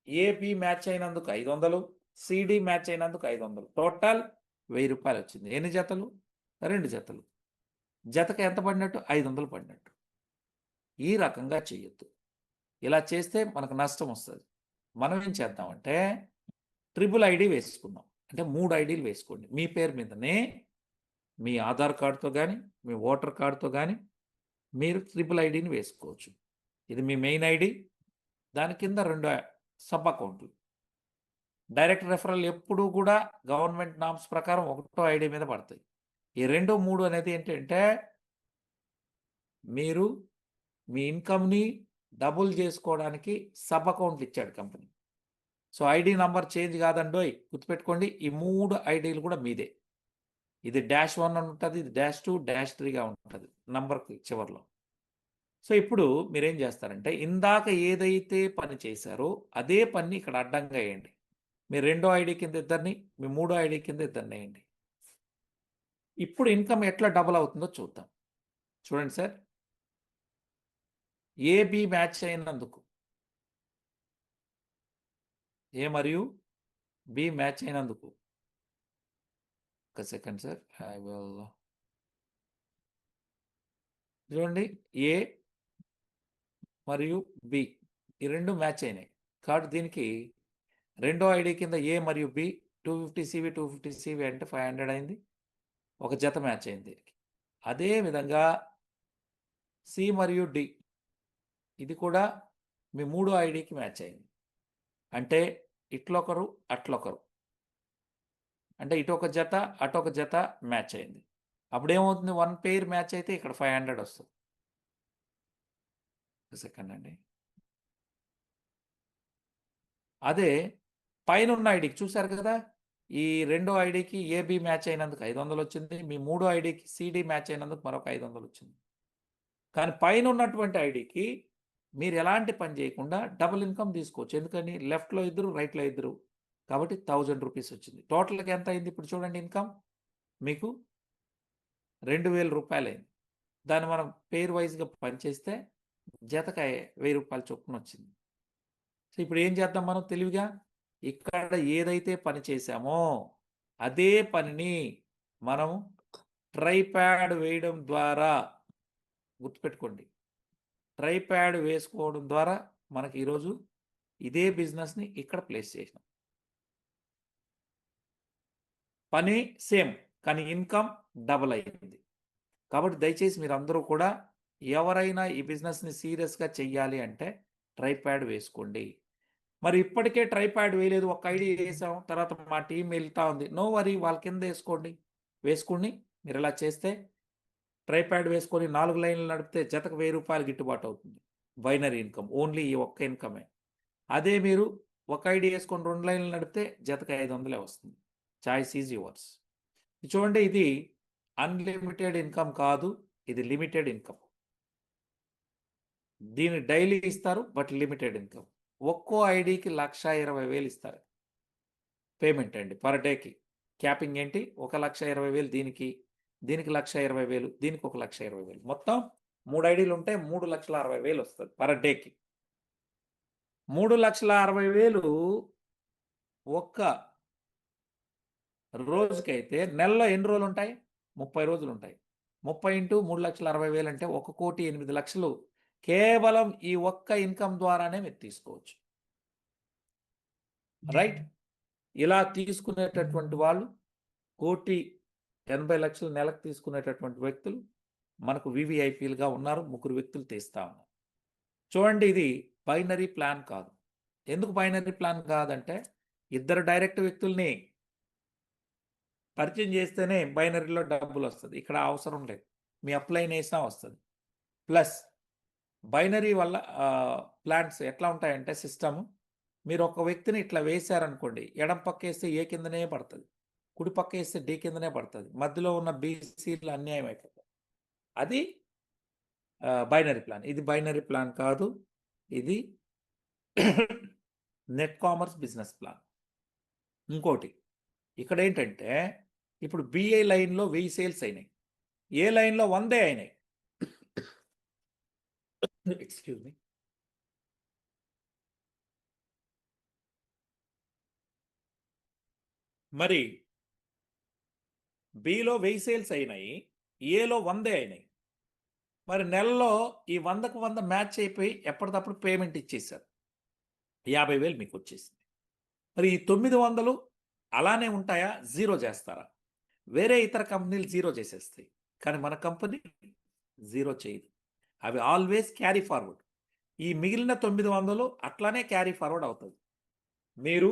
ఏబి మ్యాచ్ అయినందుకు 500, సిడి మ్యాచ్ అయినందుకు 500, టోటల్ 1000 రూపాయలు వచ్చింది. ఎన్ని జతలు? 2 జతలు. జతకు ఎంత పడినట్టు? 500 పడినట్టు. ఈ రకంగా చేయొద్దు. ఇలా చేస్తే మనకు నష్టం వస్తుంది. మనం ఏం చేద్దామంటే ట్రిపుల్ ఐడి వేసుకుందాం. అంటే 3 ఐడీలు వేసుకోండి. మీ పేరు మీదనే మీ ఆధార్ కార్డుతో కానీ, మీ ఓటర్ కార్డుతో కానీ మీరు ట్రిపుల్ ఐడిని వేసుకోవచ్చు. ఇది మీ మెయిన్ ఐడి, దాని కింద 2 సబ్ అకౌంట్లు. డైరెక్ట్ రెఫరల్ ఎప్పుడూ కూడా గవర్నమెంట్ నామ్స్ ప్రకారం ఒకటో ఐడి మీద పడతాయి. ఈ 2, 3 అనేది ఏంటంటే మీరు మీ ఇన్కమ్ని డబుల్ చేసుకోవడానికి సబ్ అకౌంట్లు ఇచ్చాడు company. So ID number change కాదండోయ్, గుర్తుపెట్టుకోండి, ఈ 3 ఐడీలు కూడా మీదే. ఇది -1 అని ఉంటుంది, ఇది -2, -3గా ఉంటుంది నంబర్కి చివరిలో. సో ఇప్పుడు మీరేం చేస్తారంటే ఇందాక ఏదైతే పని చేశారో అదే పని ఇక్కడ అడ్డంగా వేయండి. మీ రెండో ఐడి కింద ఇద్దరిని, మీ మూడో ఐడి కింద ఇద్దరిని వేయండి. ఇప్పుడు ఇన్కమ్ ఎట్లా డబుల్ అవుతుందో చూద్దాం. చూడండి సార్, ఏబి మ్యాచ్ అయినందుకు, ఏ మరియు బి మ్యాచ్ అయినందుకు, ఒక సెకండ్ సార్, ఐ విల్ చూడండి, ఏ మరియు బి ఈ రెండు మ్యాచ్ అయినాయి కాబట్టి దీనికి రెండో ఐడి కింద ఏ మరియు బి 250 సివి 250 సివి అంటే 500 అయింది, ఒక జత మ్యాచ్ అయింది. అదే విధంగా సి మరియు డి ఇది కూడా మీ మూడో ఐడికి మ్యాచ్ అయింది. అంటే ఇట్లొకరు అట్లొకరు, అంటే ఇటు ఒక జత అటు ఒక జత మ్యాచ్ అయింది. అప్పుడు ఏమవుతుంది, 1 పెయిర్ మ్యాచ్ అయితే ఇక్కడ 500 వస్తుంది. సెకండ్ అండి, అదే పైన ఉన్న ఐడికి చూసారు కదా, ఈ రెండో ఐడికి ఏబి మ్యాచ్ అయినందుకు 500 వచ్చింది, మీ మూడో ఐడికి సిడి మ్యాచ్ అయినందుకు మరొక 500 వచ్చింది. కానీ పైన ఉన్నటువంటి ఐడికి మీరు ఎలాంటి పని చేయకుండా డబుల్ ఇన్కమ్ తీసుకోవచ్చు. ఎందుకని, లెఫ్ట్లో ఇద్దరు రైట్లో ఇద్దరు కాబట్టి 1000 రూపీస్ వచ్చింది. టోటల్గా ఎంత అయింది ఇప్పుడు చూడండి, ఇన్కమ్ మీకు 2000 రూపాయలు అయింది. దాన్ని మనం పేర్ వైజ్గా పనిచేస్తే జతకి 1000 రూపాయల చొప్పున వచ్చింది. సో ఇప్పుడు ఏం చేద్దాం మనం తెలివిగా, ఇక్కడ ఏదైతే పని చేశామో అదే పనిని మనం ట్రైప్యాడ్ వేయడం ద్వారా, గుర్తుపెట్టుకోండి, ట్రైప్యాడ్ వేసుకోవడం ద్వారా మనకి ఈరోజు ఇదే బిజినెస్ని ఇక్కడ ప్లేస్ చేసినాం. పని సేమ్ కానీ ఇన్కమ్ డబుల్ అయింది. కాబట్టి దయచేసి మీరు అందరూ కూడా ఎవరైనా ఈ బిజినెస్ని సీరియస్గా చెయ్యాలి అంటే ట్రైప్యాడ్ వేసుకోండి. మరి ఇప్పటికే ట్రైప్యాడ్ వేయలేదు, ఒక ఐడి వేసాం, తర్వాత మా టీం వెళ్తా ఉంది, నో వరీ, వాళ్ళ కింద వేసుకోండి. మీరు ఇలా చేస్తే ట్రైప్యాడ్ వేసుకొని 4 లైన్లు నడిపితే జతకు 1000 రూపాయలు గిట్టుబాటు అవుతుంది. బైనరీ ఇన్కమ్, ఓన్లీ ఈ ఒక్క ఇన్కమే. అదే మీరు ఒక ఐడి వేసుకొని 2 లైన్లు నడిపితే జతకు 500 వస్తుంది. Choice is yours. చూడండి, ఇది అన్లిమిటెడ్ ఇన్కమ్ కాదు, ఇది లిమిటెడ్ ఇన్కమ్. దీన్ని డైలీ ఇస్తారు, బట్ లిమిటెడ్ ఇన్కమ్. ఒక్కో ఐడికి 1,20,000 ఇస్తారు పేమెంట్ అండి పర్ డేకి. క్యాపింగ్ ఏంటి, 1,20,000 దీనికి 1,20,000, దీనికి 1,20,000, మొత్తం 3 ఐడీలు ఉంటే 3,60,000 వస్తుంది పర్ డేకి. 3,60,000 ఒక్క రోజుకైతే నెలలో ఎన్ని రోజులు ఉంటాయి, 30 రోజులు ఉంటాయి. 30 × 3,60,000 అంటే 1,08,00,000 కేవలం ఈ ఒక్క ఇన్కమ్ ద్వారానే మీరు తీసుకోవచ్చు. రైట్, ఇలా తీసుకునేటటువంటి వాళ్ళు 1,80,00,000 నెలకు తీసుకునేటటువంటి వ్యక్తులు మనకు వివిఐపీలుగా ఉన్నారు. 3 వ్యక్తులు తీస్తా ఉన్నారు. చూడండి, ఇది బైనరీ ప్లాన్ కాదు. ఎందుకు బైనరీ ప్లాన్ కాదంటే, ఇద్దరు డైరెక్ట్ వ్యక్తుల్ని పరిచయం చేస్తేనే బైనరీలో డబ్బులు వస్తుంది. ఇక్కడ అవసరం లేదు, మీ అప్లైన్ వేసినా వస్తుంది. ప్లస్ బైనరీ వల్ల ప్లాన్స్ ఎట్లా ఉంటాయంటే, సిస్టమ్ మీరు ఒక వ్యక్తిని ఇట్లా వేశారనుకోండి, ఎడం పక్క వేస్తే ఏ కిందనే పడుతుంది, కుడి పక్క వేస్తే డి కిందనే పడుతుంది, మధ్యలో ఉన్న బీసీలు అన్యాయం అయిపోతుంది. అది బైనరీ ప్లాన్. ఇది బైనరీ ప్లాన్ కాదు, ఇది నెట్ కామర్స్ బిజినెస్ ప్లాన్. ఇంకోటి ఇక్కడ ఏంటంటే, ఇప్పుడు బిఏ లైన్లో 1000 సేల్స్ అయినాయి, ఏ లైన్లో 100 అయినాయి. Excuse me. మరి బిలో 1000 సేల్స్ అయినాయి, ఏలో 100 అయినాయి. మరి నెలలో ఈ 100కు 100 మ్యాచ్ అయిపోయి ఎప్పటికప్పుడు పేమెంట్ ఇచ్చేసారు, 50,000 మీకు వచ్చేసింది. మరి ఈ 900 అలానే ఉంటాయా, జీరో చేస్తారా? వేరే ఇతర కంపెనీలు జీరో చేసేస్తాయి, కానీ మన కంపెనీ జీరో చేయదు. అవి ఆల్వేస్ క్యారీ ఫార్వర్డ్. ఈ మిగిలిన 900 అట్లానే క్యారీ ఫార్వర్డ్ అవుతుంది. మీరు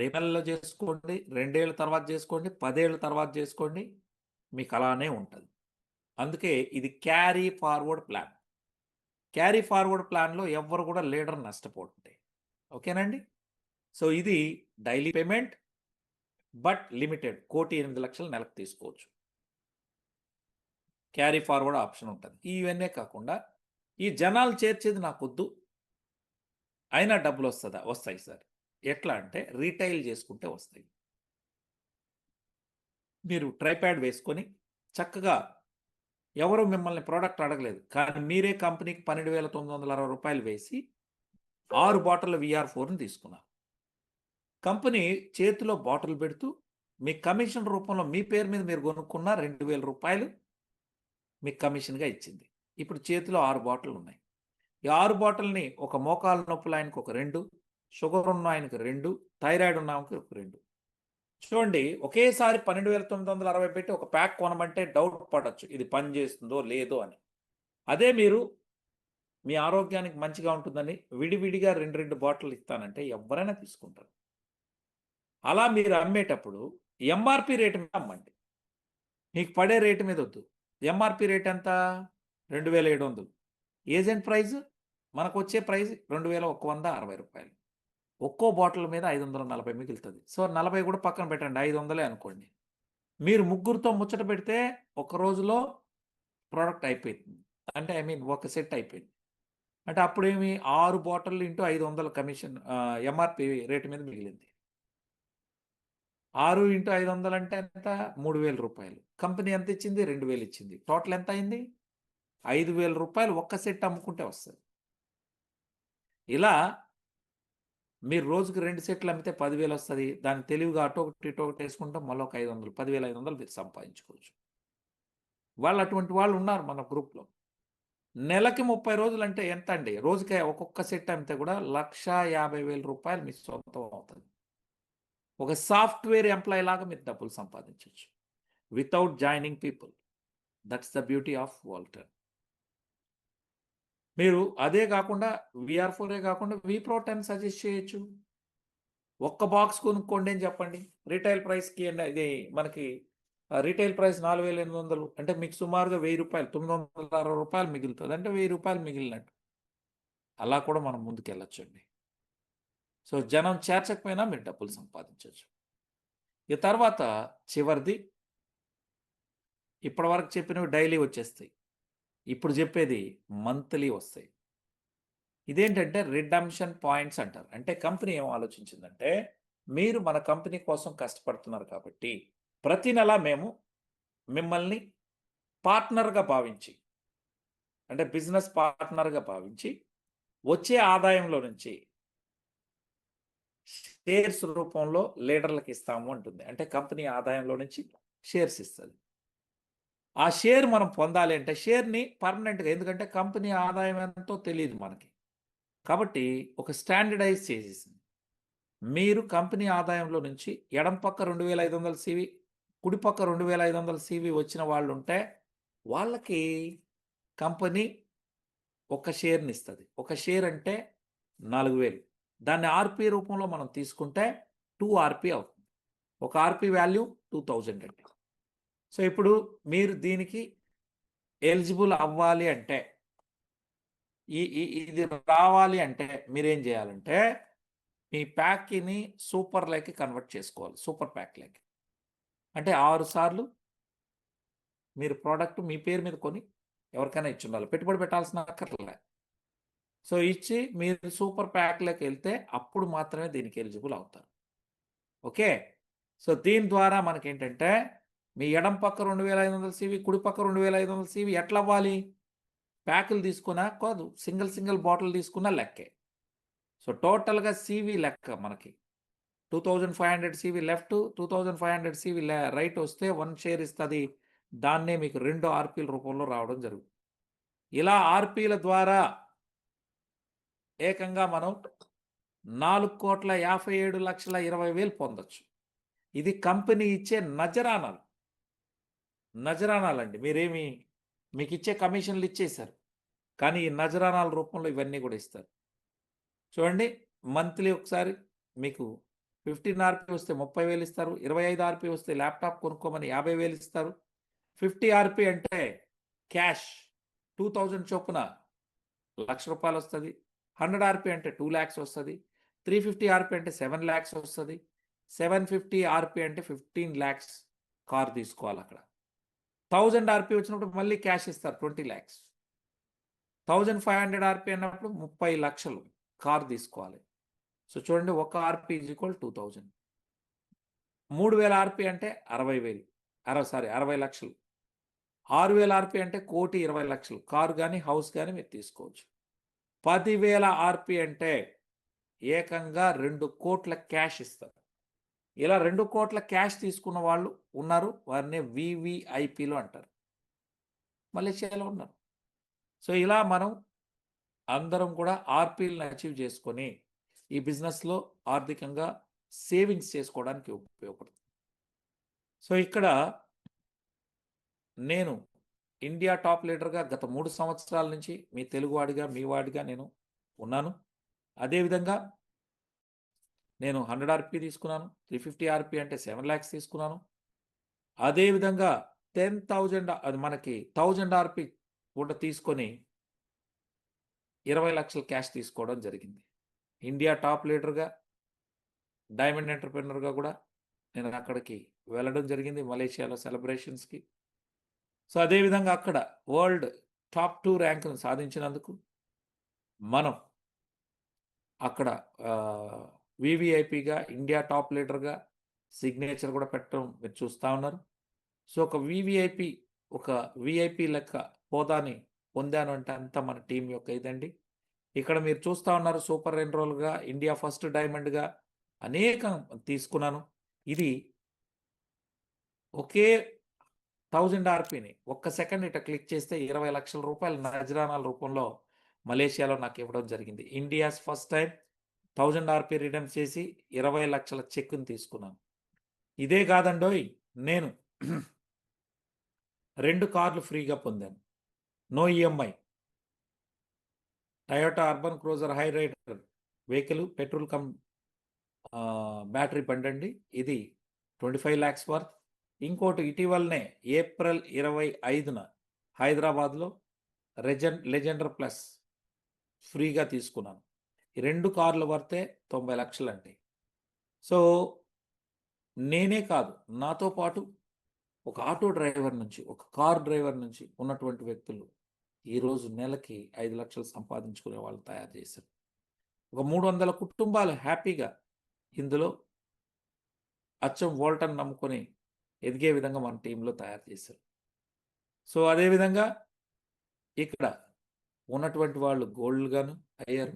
రేపల్లో చేసుకోండి, 2 ఏళ్ళ తర్వాత చేసుకోండి, 10 ఏళ్ళ తర్వాత చేసుకోండి, మీకు అలానే ఉంటుంది. అందుకే ఇది carry forward plan. Carry forward ప్లాన్లో ఎవ్వరు కూడా లీడర్ నష్టపోతుంటాయి. ఓకేనండి. సో ఇది డైలీ పేమెంట్, బట్ లిమిటెడ్ 1,08,00,000 నెలకు తీసుకోవచ్చు. క్యారీ ఫార్వర్డ్ ఆప్షన్ ఉంటుంది. ఇవన్నీ కాకుండా ఈ జనాలు చేర్చేది నాకొద్దు, అయినా డబ్బులు వస్తాయి సార్. ఎట్లా అంటే రీటైల్ చేసుకుంటే వస్తాయి. మీరు ట్రైప్యాడ్ వేసుకొని చక్కగా ఎవరు మిమ్మల్ని ప్రోడక్ట్ అడగలేదు, కానీ మీరే కంపెనీకి 12,960 వేసి 6 బాటిల్ VR4ని తీసుకున్నారు. కంపెనీ చేతిలో బాటిల్ పెడుతూ మీ కమిషన్ రూపంలో మీ పేరు మీద మీరు కొనుక్కున్న 2,000 మీకు కమిషన్గా ఇచ్చింది. ఇప్పుడు చేతిలో 6 బాటిల్ ఉన్నాయి. ఈ 6 బాటిల్ని ఒక మోకాలు నొప్పులు ఆయనకు ఒక 2, షుగర్ ఉన్న ఆయనకు 2, థైరాయిడ్ ఉన్న ఆయనకు ఒక 2. చూడండి, ఒకేసారి 12,960 పెట్టి ఒక ప్యాక్ కొనమంటే డౌట్ పడవచ్చు, ఇది పని చేస్తుందో లేదో అని. అదే మీరు మీ ఆరోగ్యానికి మంచిగా ఉంటుందని విడివిడిగా 2 బాటిల్ ఇస్తానంటే ఎవరైనా తీసుకుంటారు. అలా మీరు అమ్మేటప్పుడు ఎంఆర్పి రేటు మీద అమ్మండి. మీకు పడే రేటు మీద వద్దు. ఎంఆర్పి రేట్ ఎంత? 2,700. ఏజెంట్ ప్రైస్ మనకు వచ్చే ప్రైస్ 2,160 ఒక్కో బాటిల్ మీద 540 మిగులుతుంది. సో 40 కూడా పక్కన పెట్టండి, 500 అనుకోండి. మీరు ముగ్గురితో ముచ్చట పెడితే ఒక రోజులో ప్రోడక్ట్ అయిపోయింది. అంటే ఒక సెట్ అయిపోయింది. అంటే అప్పుడేమి 6 bottle into 500 commission MRP rate మీద మిగిలింది. 6 ఇంటూ 500 అంటే ఎంత? 3,000. కంపెనీ ఎంత ఇచ్చింది? 2,000 ఇచ్చింది. టోటల్ ఎంత అయింది? 5,000 ఒక్క సెట్ అమ్ముకుంటే వస్తుంది. ఇలా మీరు రోజుకి 2 సెట్లు అమ్మితే 10,000 వస్తుంది. దాన్ని తెలివిగా అటు ఒకటి వేసుకుంటాం, మళ్ళీ ఒక 500, 10,500 మీరు సంపాదించుకోవచ్చు. వాళ్ళు అటువంటి వాళ్ళు ఉన్నారు మన గ్రూప్లో. నెలకి 30 రోజులు అంటే ఎంత అండి? రోజుకి ఒక్కొక్క సెట్ అమ్మితే కూడా 1,50,000 మీ సొంతం అవుతుంది. ఒక సాఫ్ట్వేర్ ఎంప్లాయీ లాగా మీరు డబ్బులు సంపాదించవచ్చు without joining people. That's the beauty of Walter. మీరు అదే కాకుండా VR4 కాకుండా V-Pro10 సజెస్ట్ చేయొచ్చు. ఒక్క బాక్స్ కొనుక్కోండి అని చెప్పండి. రీటైల్ ప్రైస్కి ఇది మనకి రీటైల్ ప్రైస్ 4,800 అంటే మీకు సుమారుగా ₹1,000, ₹960 మిగులుతుంది. అంటే ₹1,000 మిగిలినట్టు. అలా కూడా మనం ముందుకెళ్ళొచ్చండి. సో జనం చేర్చకపోయినా మీరు డబ్బులు సంపాదించవచ్చు. ఈ తర్వాత చివరిది, ఇప్పటివరకు చెప్పినవి డైలీ వచ్చేస్తాయి. ఇప్పుడు చెప్పేది మంత్లీ వస్తాయి. ఇదేంటంటే రిడమ్షన్ పాయింట్స్ అంటారు. అంటే కంపెనీ ఏం ఆలోచించిందంటే, మీరు మన కంపెనీ కోసం కష్టపడుతున్నారు కాబట్టి ప్రతి నెల మేము మిమ్మల్ని పార్ట్నర్గా భావించి, అంటే బిజినెస్ పార్ట్నర్గా భావించి వచ్చే ఆదాయంలో నుంచి షేర్స్ రూపంలో లీడర్లకు ఇస్తాము అంటుంది. అంటే కంపెనీ ఆదాయంలో నుంచి షేర్స్ ఇస్తుంది. ఆ షేర్ మనం పొందాలి అంటే షేర్ని పర్మనెంట్గా, ఎందుకంటే కంపెనీ ఆదాయం ఎంతో తెలియదు మనకి, కాబట్టి ఒక స్టాండర్డైజ్ చేసేసింది. మీరు కంపెనీ ఆదాయంలో నుంచి ఎడం పక్క 2,500 CV, కుడి పక్క 2,500 CV వచ్చిన వాళ్ళు ఉంటే వాళ్ళకి కంపెనీ ఒక షేర్ని ఇస్తుంది. ఒక షేర్ అంటే 4,000. దాన్ని ఆర్పి రూపంలో మనం తీసుకుంటే 2 RP అవుతుంది. ఒక ఆర్పి వాల్యూ 2,000 అండి. సో ఇప్పుడు మీరు దీనికి ఎలిజిబుల్ అవ్వాలి అంటే, ఇది రావాలి అంటే మీరేం చేయాలంటే మీ ప్యాక్ని సూపర్ లైక్ కన్వర్ట్ చేసుకోవాలి. సూపర్ ప్యాక్ లైక్ అంటే 6 సార్లు మీరు ప్రోడక్ట్ మీ పేరు మీద కొని ఎవరికైనా ఇచ్చి ఉండాలి, పెట్టుబడి పెట్టాల్సిన అక్కర్లే. సో ఇచ్చి మీరు సూపర్ ప్యాక్లోకి వెళ్తే అప్పుడు మాత్రమే దీనికి ఎలిజిబుల్ అవుతారు. ఓకే, సో దీని ద్వారా మనకేంటంటే మీ ఎడం పక్క 2,500 CV, కుడి పక్క 2,500 CV ఎట్లా అవ్వాలి? ప్యాకులు తీసుకున్నా కాదు, సింగిల్ బాటిల్ తీసుకున్నా లెక్కే. సో టోటల్గా CV లెక్క మనకి 2,500 CV లెఫ్ట్, 2,500 CV రైట్ వస్తే 1 షేర్ ఇస్తుంది. దాన్నే మీకు 2 RPల రూపంలో రావడం జరుగుతుంది. ఇలా RPల ద్వారా ఏకంగా మనం 4,57,20,000 పొందొచ్చు. ఇది కంపెనీ ఇచ్చే నజరానాలండి. మీకు ఇచ్చే కమిషన్లు ఇచ్చేశారు, కానీ ఈ నజరానాల రూపంలో ఇవన్నీ కూడా ఇస్తారు. చూడండి, మంత్లీ ఒకసారి మీకు 15 RP వస్తే 30,000 ఇస్తారు. 25 RP వస్తే ల్యాప్టాప్ కొనుక్కోమని 50,000 ఇస్తారు. 50 RP అంటే క్యాష్ 2,000 చొప్పున ₹1,00,000 వస్తుంది. 100 RP అంటే 2 lakhs వస్తుంది. 350 RP అంటే 7 lakhs వస్తుంది. 750 ఆర్పీ అంటే 15 lakhs కార్ తీసుకోవాలి. అక్కడ 1000 ఆర్పీ వచ్చినప్పుడు మళ్ళీ క్యాష్ ఇస్తారు 20 lakhs. 1500 ఆర్పీ అన్నప్పుడు 30 లక్షలు కార్ తీసుకోవాలి. సో చూడండి, ఒక ఆర్పీ ఈజ్ ఈక్వల్ 2000. 3000 ఆర్పీ అంటే 60 లక్షలు. 6000 ఆర్పీ అంటే 1,20,00,000 కారు కానీ హౌస్ కానీ మీరు తీసుకోవచ్చు. 10,000 ఆర్పీ అంటే ఏకంగా 2 కోట్ల క్యాష్ ఇస్తారు. ఇలా 2 కోట్ల క్యాష్ తీసుకున్న వాళ్ళు ఉన్నారు. వారిని వివిఐపీలు అంటారు. మలేషియాలో ఉన్నారు. సో ఇలా మనం అందరం కూడా ఆర్పీలను అచీవ్ చేసుకొని ఈ బిజినెస్లో ఆర్థికంగా సేవింగ్స్ చేసుకోవడానికి ఉపయోగపడుతుంది. సో ఇక్కడ నేను ఇండియా టాప్ లీడర్గా గత 3 సంవత్సరాల నుంచి మీ తెలుగువాడిగా మీ వాడిగా నేను ఉన్నాను. అదేవిధంగా నేను 100 ఆర్పీ తీసుకున్నాను. 350 ఆర్పీ అంటే 7 lakhs తీసుకున్నాను. అదేవిధంగా 10,000 అది మనకి 1000 ఆర్పీ కూడా తీసుకొని 20 లక్షల క్యాష్ తీసుకోవడం జరిగింది. ఇండియా టాప్ లీడర్గా, డైమండ్ ఎంటర్ప్రెన్యూర్గా కూడా నేను అక్కడికి వెళ్ళడం జరిగింది మలేషియాలో సెలబ్రేషన్స్కి. సో అదేవిధంగా అక్కడ వరల్డ్ టాప్ 2 ర్యాంకును సాధించినందుకు మనం అక్కడ వివిఐపిగా ఇండియా టాప్ లీడర్గా సిగ్నేచర్ కూడా పెట్టడం మీరు చూస్తూ ఉన్నారు. సో ఒక వివిఐపి, ఒక విఐపి లెక్క హోదాని పొందాను అంటే అంతా మన టీం యొక్క ఇదండి. ఇక్కడ మీరు చూస్తూ ఉన్నారు, సూపర్ ఎన్రోల్గా, ఇండియా ఫస్ట్ డైమండ్గా అనేక తీసుకున్నాను. ఇది ఒకే 1000 ఆర్పీని ఒక్క సెకండ్ ఇట్లా క్లిక్ చేస్తే 20 లక్షల రూపాయలు నజరానాల రూపంలో మలేషియాలో నాకు ఇవ్వడం జరిగింది. India's first time 1000 RP rhythm చేసి 20 లక్షల చెక్కుని తీసుకున్నాను. ఇదే కాదండోయ్, నేను 2 కార్లు ఫ్రీగా పొందాను. No EMI. Toyota Urban Cruiser Hyryder vehicle, petrol cum battery బండి అండి. ఇది 25 lakhs వర్త్. ఇంకోటి ఇటీవలనే ఏప్రిల్ 25న హైదరాబాద్లో లెజెండర్ ప్లస్ ఫ్రీగా తీసుకున్నాను. ఈ 2 కార్ల వర్తే 90 లక్షలు అండి. సో నేనే కాదు, నాతో పాటు ఒక ఆటో డ్రైవర్ నుంచి, ఒక కార్ డ్రైవర్ నుంచి ఉన్నటువంటి వ్యక్తులు ఈరోజు నెలకి 5 లక్షలు సంపాదించుకునే వాళ్ళు తయారు చేశారు. ఒక 300 కుటుంబాలు హ్యాపీగా ఇందులో అచ్చం వోల్టన్ నమ్ముకొని ఎదిగే విధంగా మన టీంలో తయారు చేశారు. సో అదేవిధంగా ఇక్కడ ఉన్నటువంటి వాళ్ళు గోల్డ్గాను అయ్యారు.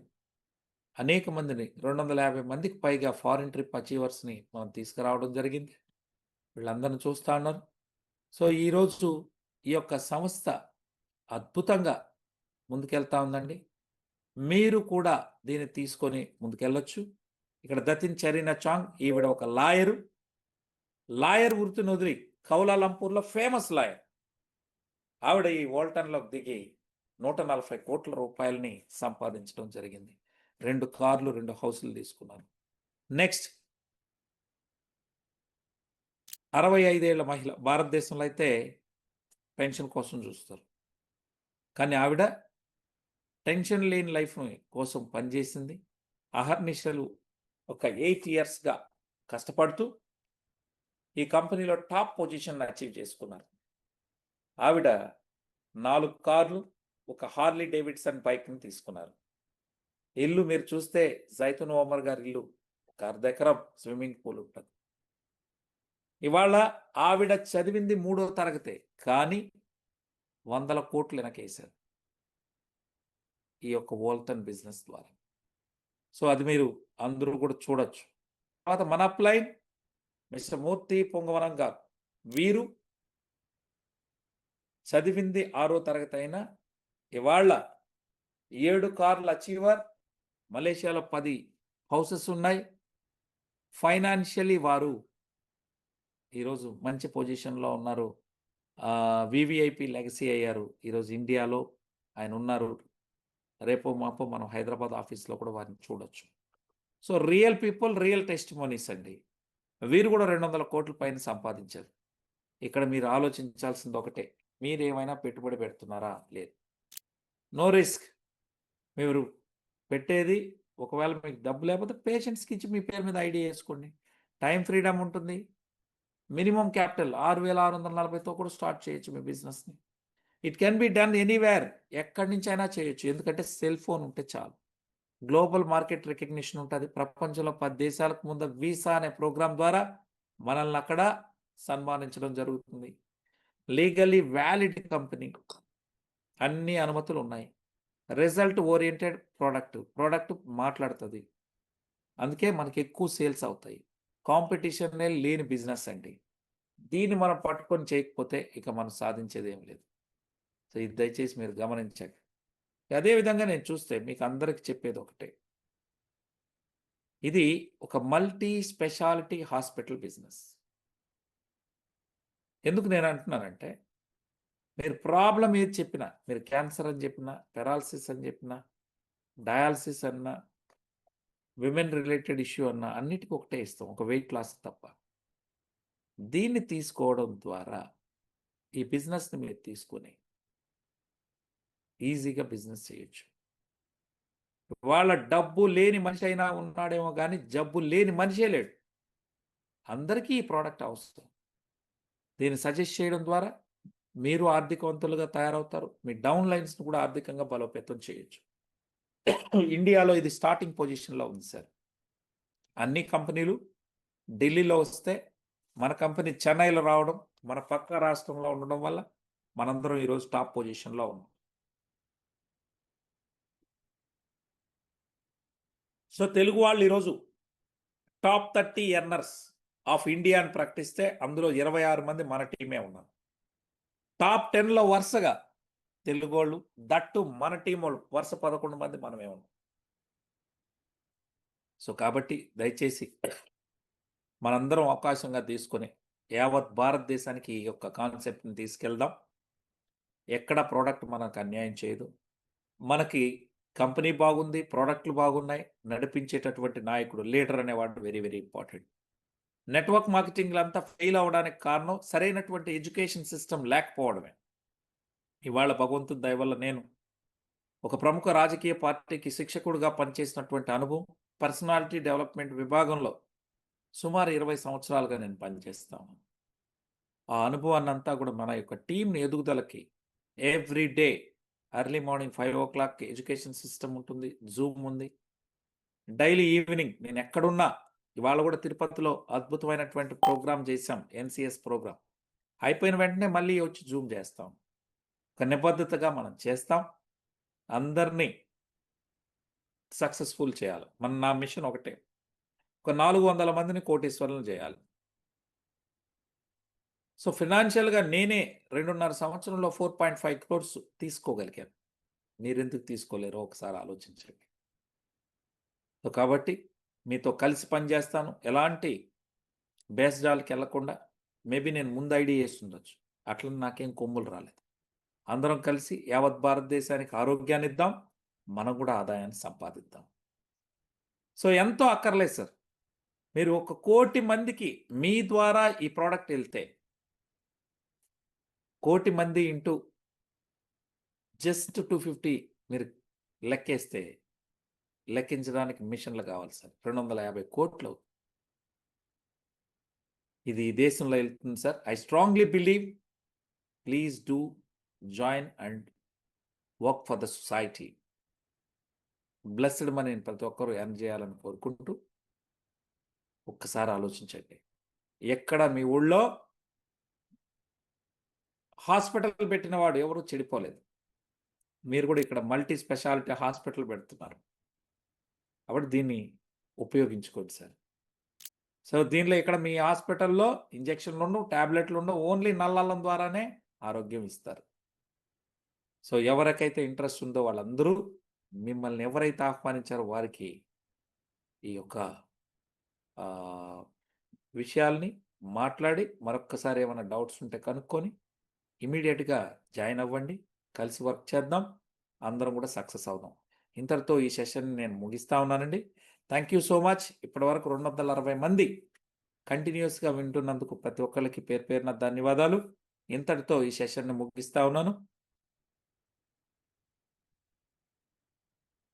అనేక మందిని 250 మందికి పైగా ఫారిన్ ట్రిప్ అచీవర్స్ని మనం తీసుకురావడం జరిగింది. వీళ్ళందరిని చూస్తూ ఉన్నారు. సో ఈరోజు ఈ యొక్క సంస్థ అద్భుతంగా ముందుకెళ్తా ఉందండి. మీరు కూడా దీన్ని తీసుకొని ముందుకెళ్ళొచ్చు. ఇక్కడ దతిన్ చరీనా చాంగ్, ఈవిడ ఒక లాయర్ వృత్తిని వదిలి కౌలాలంపూర్లో ఫేమస్ లాయర్. ఆవిడ ఈ వోల్టన్లోకి దిగి 140 కోట్ల రూపాయలని సంపాదించడం జరిగింది. 2 కార్లు, 2 హౌసులు తీసుకున్నారు. నెక్స్ట్ 65 ఏళ్ల మహిళ. భారతదేశంలో అయితే పెన్షన్ కోసం చూస్తారు, కానీ ఆవిడ టెన్షన్ లేని లైఫ్ కోసం పనిచేసింది. అహర్నిశలు ఒక 8 yearsగా కష్టపడుతూ ఈ కంపెనీలో టాప్ పొజిషన్ అచీవ్ చేసుకున్నారు. ఆవిడ 4 కార్లు, ఒక హార్లీ డేవిడ్సన్ బైక్ని తీసుకున్నారు. ఇల్లు మీరు చూస్తే జైతున్ ఒమర్ గారి ఇల్లు, ఒక 1/2 ఎకరం స్విమ్మింగ్ పూల్ ఉంటుంది. ఇవాళ ఆవిడ చదివింది 3వ తరగతే, కానీ 100 కోట్లు వెనకేశారు ఈ యొక్క వోల్టన్ బిజినెస్ ద్వారా. సో అది మీరు అందరూ కూడా చూడొచ్చు. తర్వాత మన అప్లైన్ మిస్టర్ మూర్తి పొంగవనం గారు, వీరు చదివింది 6వ తరగతి అయినా ఇవాళ 7 కార్ల అచీవర్. మలేషియాలో 10 హౌసెస్ ఉన్నాయి. ఫైనాన్షియలీ వారు ఈరోజు మంచి పొజిషన్లో ఉన్నారు. వివిఐపి లెగసీ అయ్యారు. ఈరోజు ఇండియాలో ఆయన ఉన్నారు. రేపో మాపో మనం హైదరాబాద్ ఆఫీస్లో కూడా వారిని చూడొచ్చు. So real people, real testimonies అండి. వీరు కూడా 200 కోట్ల పైన సంపాదించారు. ఇక్కడ మీరు ఆలోచించాల్సింది ఒకటే, మీరు ఏమైనా పెట్టుబడి పెడుతున్నారా? లేదు. No risk. మీరు పెట్టేది ఒకవేళ మీకు డబ్బు లేకపోతే పేషెంట్స్కి ఇచ్చి మీ పేరు మీద ఐడి వేసుకోండి. టైం ఫ్రీడమ్ ఉంటుంది. మినిమం క్యాపిటల్ 6,640తో కూడా స్టార్ట్ చేయొచ్చు మీ బిజినెస్ని. It can be done anywhere, ఎక్కడి నుంచి అయినా చేయొచ్చు. ఎందుకంటే సెల్ ఫోన్ ఉంటే చాలు. గ్లోబల్ మార్కెట్ రికగ్నిషన్ ఉంటుంది. ప్రపంచంలో 10 దేశాలకు ముందు వీసా అనే ప్రోగ్రాం ద్వారా మనల్ని అక్కడ సన్మానించడం జరుగుతుంది. లీగల్లీ వ్యాలిడ్ కంపెనీ, అన్ని అనుమతులు ఉన్నాయి. రిజల్ట్ ఓరియంటెడ్ ప్రోడక్ట్ మాట్లాడుతుంది. అందుకే మనకి ఎక్కువ సేల్స్ అవుతాయి. కాంపిటీషన్నే లేని బిజినెస్ అండి. దీన్ని మనం పట్టుకొని చేయకపోతే ఇక మనం సాధించేది ఏం లేదు. సో ఇది దయచేసి మీరు గమనించండి. అదేవిధంగా నేను చూస్తే మీకు అందరికి చెప్పేది ఒకటే, ఇది ఒక మల్టీ స్పెషాలిటీ హాస్పిటల్ బిజినెస్. ఎందుకు నేను అంటున్నానంటే, మీరు ప్రాబ్లం ఏది చెప్పినా, మీరు క్యాన్సర్ అని చెప్పినా, పెరాలసిస్ అని చెప్పినా, డయాలసిస్ అన్నా, విమెన్ రిలేటెడ్ ఇష్యూ అన్నా, అన్నిటికీ ఒకటే ఇస్తాం, ఒక వెయిట్ లాస్ తప్ప. దీన్ని తీసుకోవడం ద్వారా ఈ బిజినెస్ని మీరు తీసుకొని ఈజీగా బిజినెస్ చేయొచ్చు. వాళ్ళ డబ్బు లేని మనిషి అయినా ఉన్నాడేమో కానీ జబ్బు లేని మనిషే లేడు. అందరికీ ఈ ప్రోడక్ట్ అవసరం. దీన్ని సజెస్ట్ చేయడం ద్వారా మీరు ఆర్థికవంతులుగా తయారవుతారు. మీ డౌన్ లైన్స్ని కూడా ఆర్థికంగా బలోపేతం చేయొచ్చు. ఇండియాలో ఇది స్టార్టింగ్ పొజిషన్లో ఉంది సార్. అన్ని కంపెనీలు ఢిల్లీలో వస్తే మన కంపెనీ చెన్నైలో రావడం, మన పక్క రాష్ట్రంలో ఉండడం వల్ల మనందరం ఈరోజు టాప్ పొజిషన్లో ఉన్నాం. సో తెలుగు వాళ్ళు ఈరోజు టాప్ 30 ఎర్నర్స్ ఆఫ్ ఇండియా అని ప్రకటిస్తే అందులో 26 మంది మన టీమే ఉన్నారు. టాప్ 10లో వరుసగా తెలుగు వాళ్ళు, దట్టు మన టీం వాళ్ళు వరుస 11 మంది మనమే ఉన్నాం. సో కాబట్టి దయచేసి మనందరం అవకాశంగా తీసుకొని యావత్ భారతదేశానికి ఈ యొక్క కాన్సెప్ట్ని తీసుకెళ్దాం. ఎక్కడ ప్రోడక్ట్ మనకు అన్యాయం చేయదు. మనకి కంపెనీ బాగుంది, ప్రోడక్ట్లు బాగున్నాయి, నడిపించేటటువంటి నాయకుడు, లీడర్ అనేవాడు వెరీ వెరీ ఇంపార్టెంట్. నెట్వర్క్ మార్కెటింగ్లు అంతా ఫెయిల్ అవ్వడానికి కారణం సరైనటువంటి ఎడ్యుకేషన్ సిస్టమ్ లేకపోవడమే. ఇవాళ భగవంతుడి దయ వల్ల నేను ఒక ప్రముఖ రాజకీయ పార్టీకి శిక్షకుడిగా పనిచేసినటువంటి అనుభవం, పర్సనాలిటీ డెవలప్మెంట్ విభాగంలో సుమారు 20 సంవత్సరాలుగా నేను పనిచేస్తాను. ఆ అనుభవాన్ని అంతా కూడా మన యొక్క టీంని ఎదుగుదలకి every day early morning 5 o'clock education system ఉంటుంది, జూమ్ ఉంది. డైలీ ఈవినింగ్ నేను ఎక్కడున్నా, ఇవాళ కూడా తిరుపతిలో అద్భుతమైనటువంటి ప్రోగ్రామ్ చేశాం, NCS ప్రోగ్రామ్. అయిపోయిన వెంటనే మళ్ళీ వచ్చి జూమ్ చేస్తాం. ఒక నిబద్ధతగా మనం చేస్తాం. అందరినీ సక్సెస్ఫుల్ చేయాలి. నా మిషన్ ఒకటే, ఒక 400 మందిని కోటీశ్వరులను చేయాలి. సో ఫినాన్షియల్గా నేనే 2.5 సంవత్సరంలో 4.5 crores తీసుకోగలిగాను. మీరెందుకు తీసుకోలేరో ఒకసారి ఆలోచించండి. సో కాబట్టి మీతో కలిసి పనిచేస్తాను. ఎలాంటి బేస్జాలకి వెళ్లకుండా, మేబీ నేను ముందు ఐడియా చేస్తుండొచ్చు, అట్లా నాకేం కొమ్ములు రాలేదు. అందరం కలిసి యావత్ భారతదేశానికి ఆరోగ్యాన్ని ఇద్దాం, మనం కూడా ఆదాయాన్ని సంపాదిద్దాం. సో ఎంతో అక్కర్లేదు సార్. మీరు 1 కోటి మందికి మీ ద్వారా ఈ ప్రోడక్ట్ వెళ్తే, 1 కోటి మంది ఇంటూ జస్ట్ 250 మీరు లెక్కేస్తే, లెక్కించడానికి మిషన్లు కావాలి సార్. 250 కోట్లు ఇది ఈ దేశంలో వెళ్తుంది sir. I strongly believe, please do join and work for the society. Blessed మనీని ప్రతి ఒక్కరూ ఎర్న్ చేయాలని కోరుకుంటూ ఒక్కసారి ఆలోచించండి. ఎక్కడ మీ ఊళ్ళో హాస్పిటల్ పెట్టిన వాడు ఎవరు చెడిపోలేదు. మీరు కూడా ఇక్కడ మల్టీ స్పెషాలిటీ హాస్పిటల్ పెడుతున్నారు కాబట్టి దీన్ని ఉపయోగించుకోండి సార్. సో దీనిలో ఇక్కడ మీ హాస్పిటల్లో ఇంజక్షన్లు ఉండవు, ట్యాబ్లెట్లు ఉండవు, ఓన్లీ నల్లల్లం ద్వారానే ఆరోగ్యం ఇస్తారు. సో ఎవరికైతే ఇంట్రెస్ట్ ఉందో వాళ్ళందరూ మిమ్మల్ని ఎవరైతే ఆహ్వానించారో వారికి ఈ యొక్క విషయాల్ని మాట్లాడి మరొక్కసారి ఏమైనా డౌట్స్ ఉంటే కనుక్కొని ఇమీడియట్గా జాయిన్ అవ్వండి. కలిసి వర్క్ చేద్దాం, అందరం కూడా సక్సెస్ అవుదాం. ఇంతటితో ఈ సెషన్ని నేను ముగిస్తా ఉన్నానండి. Thank you so much. ఇప్పటివరకు 260 మంది కంటిన్యూస్గా వింటున్నందుకు ప్రతి ఒక్కరికి పేరు పేరున ధన్యవాదాలు. ఇంతటితో ఈ సెషన్ని ముగిస్తా ఉన్నాను.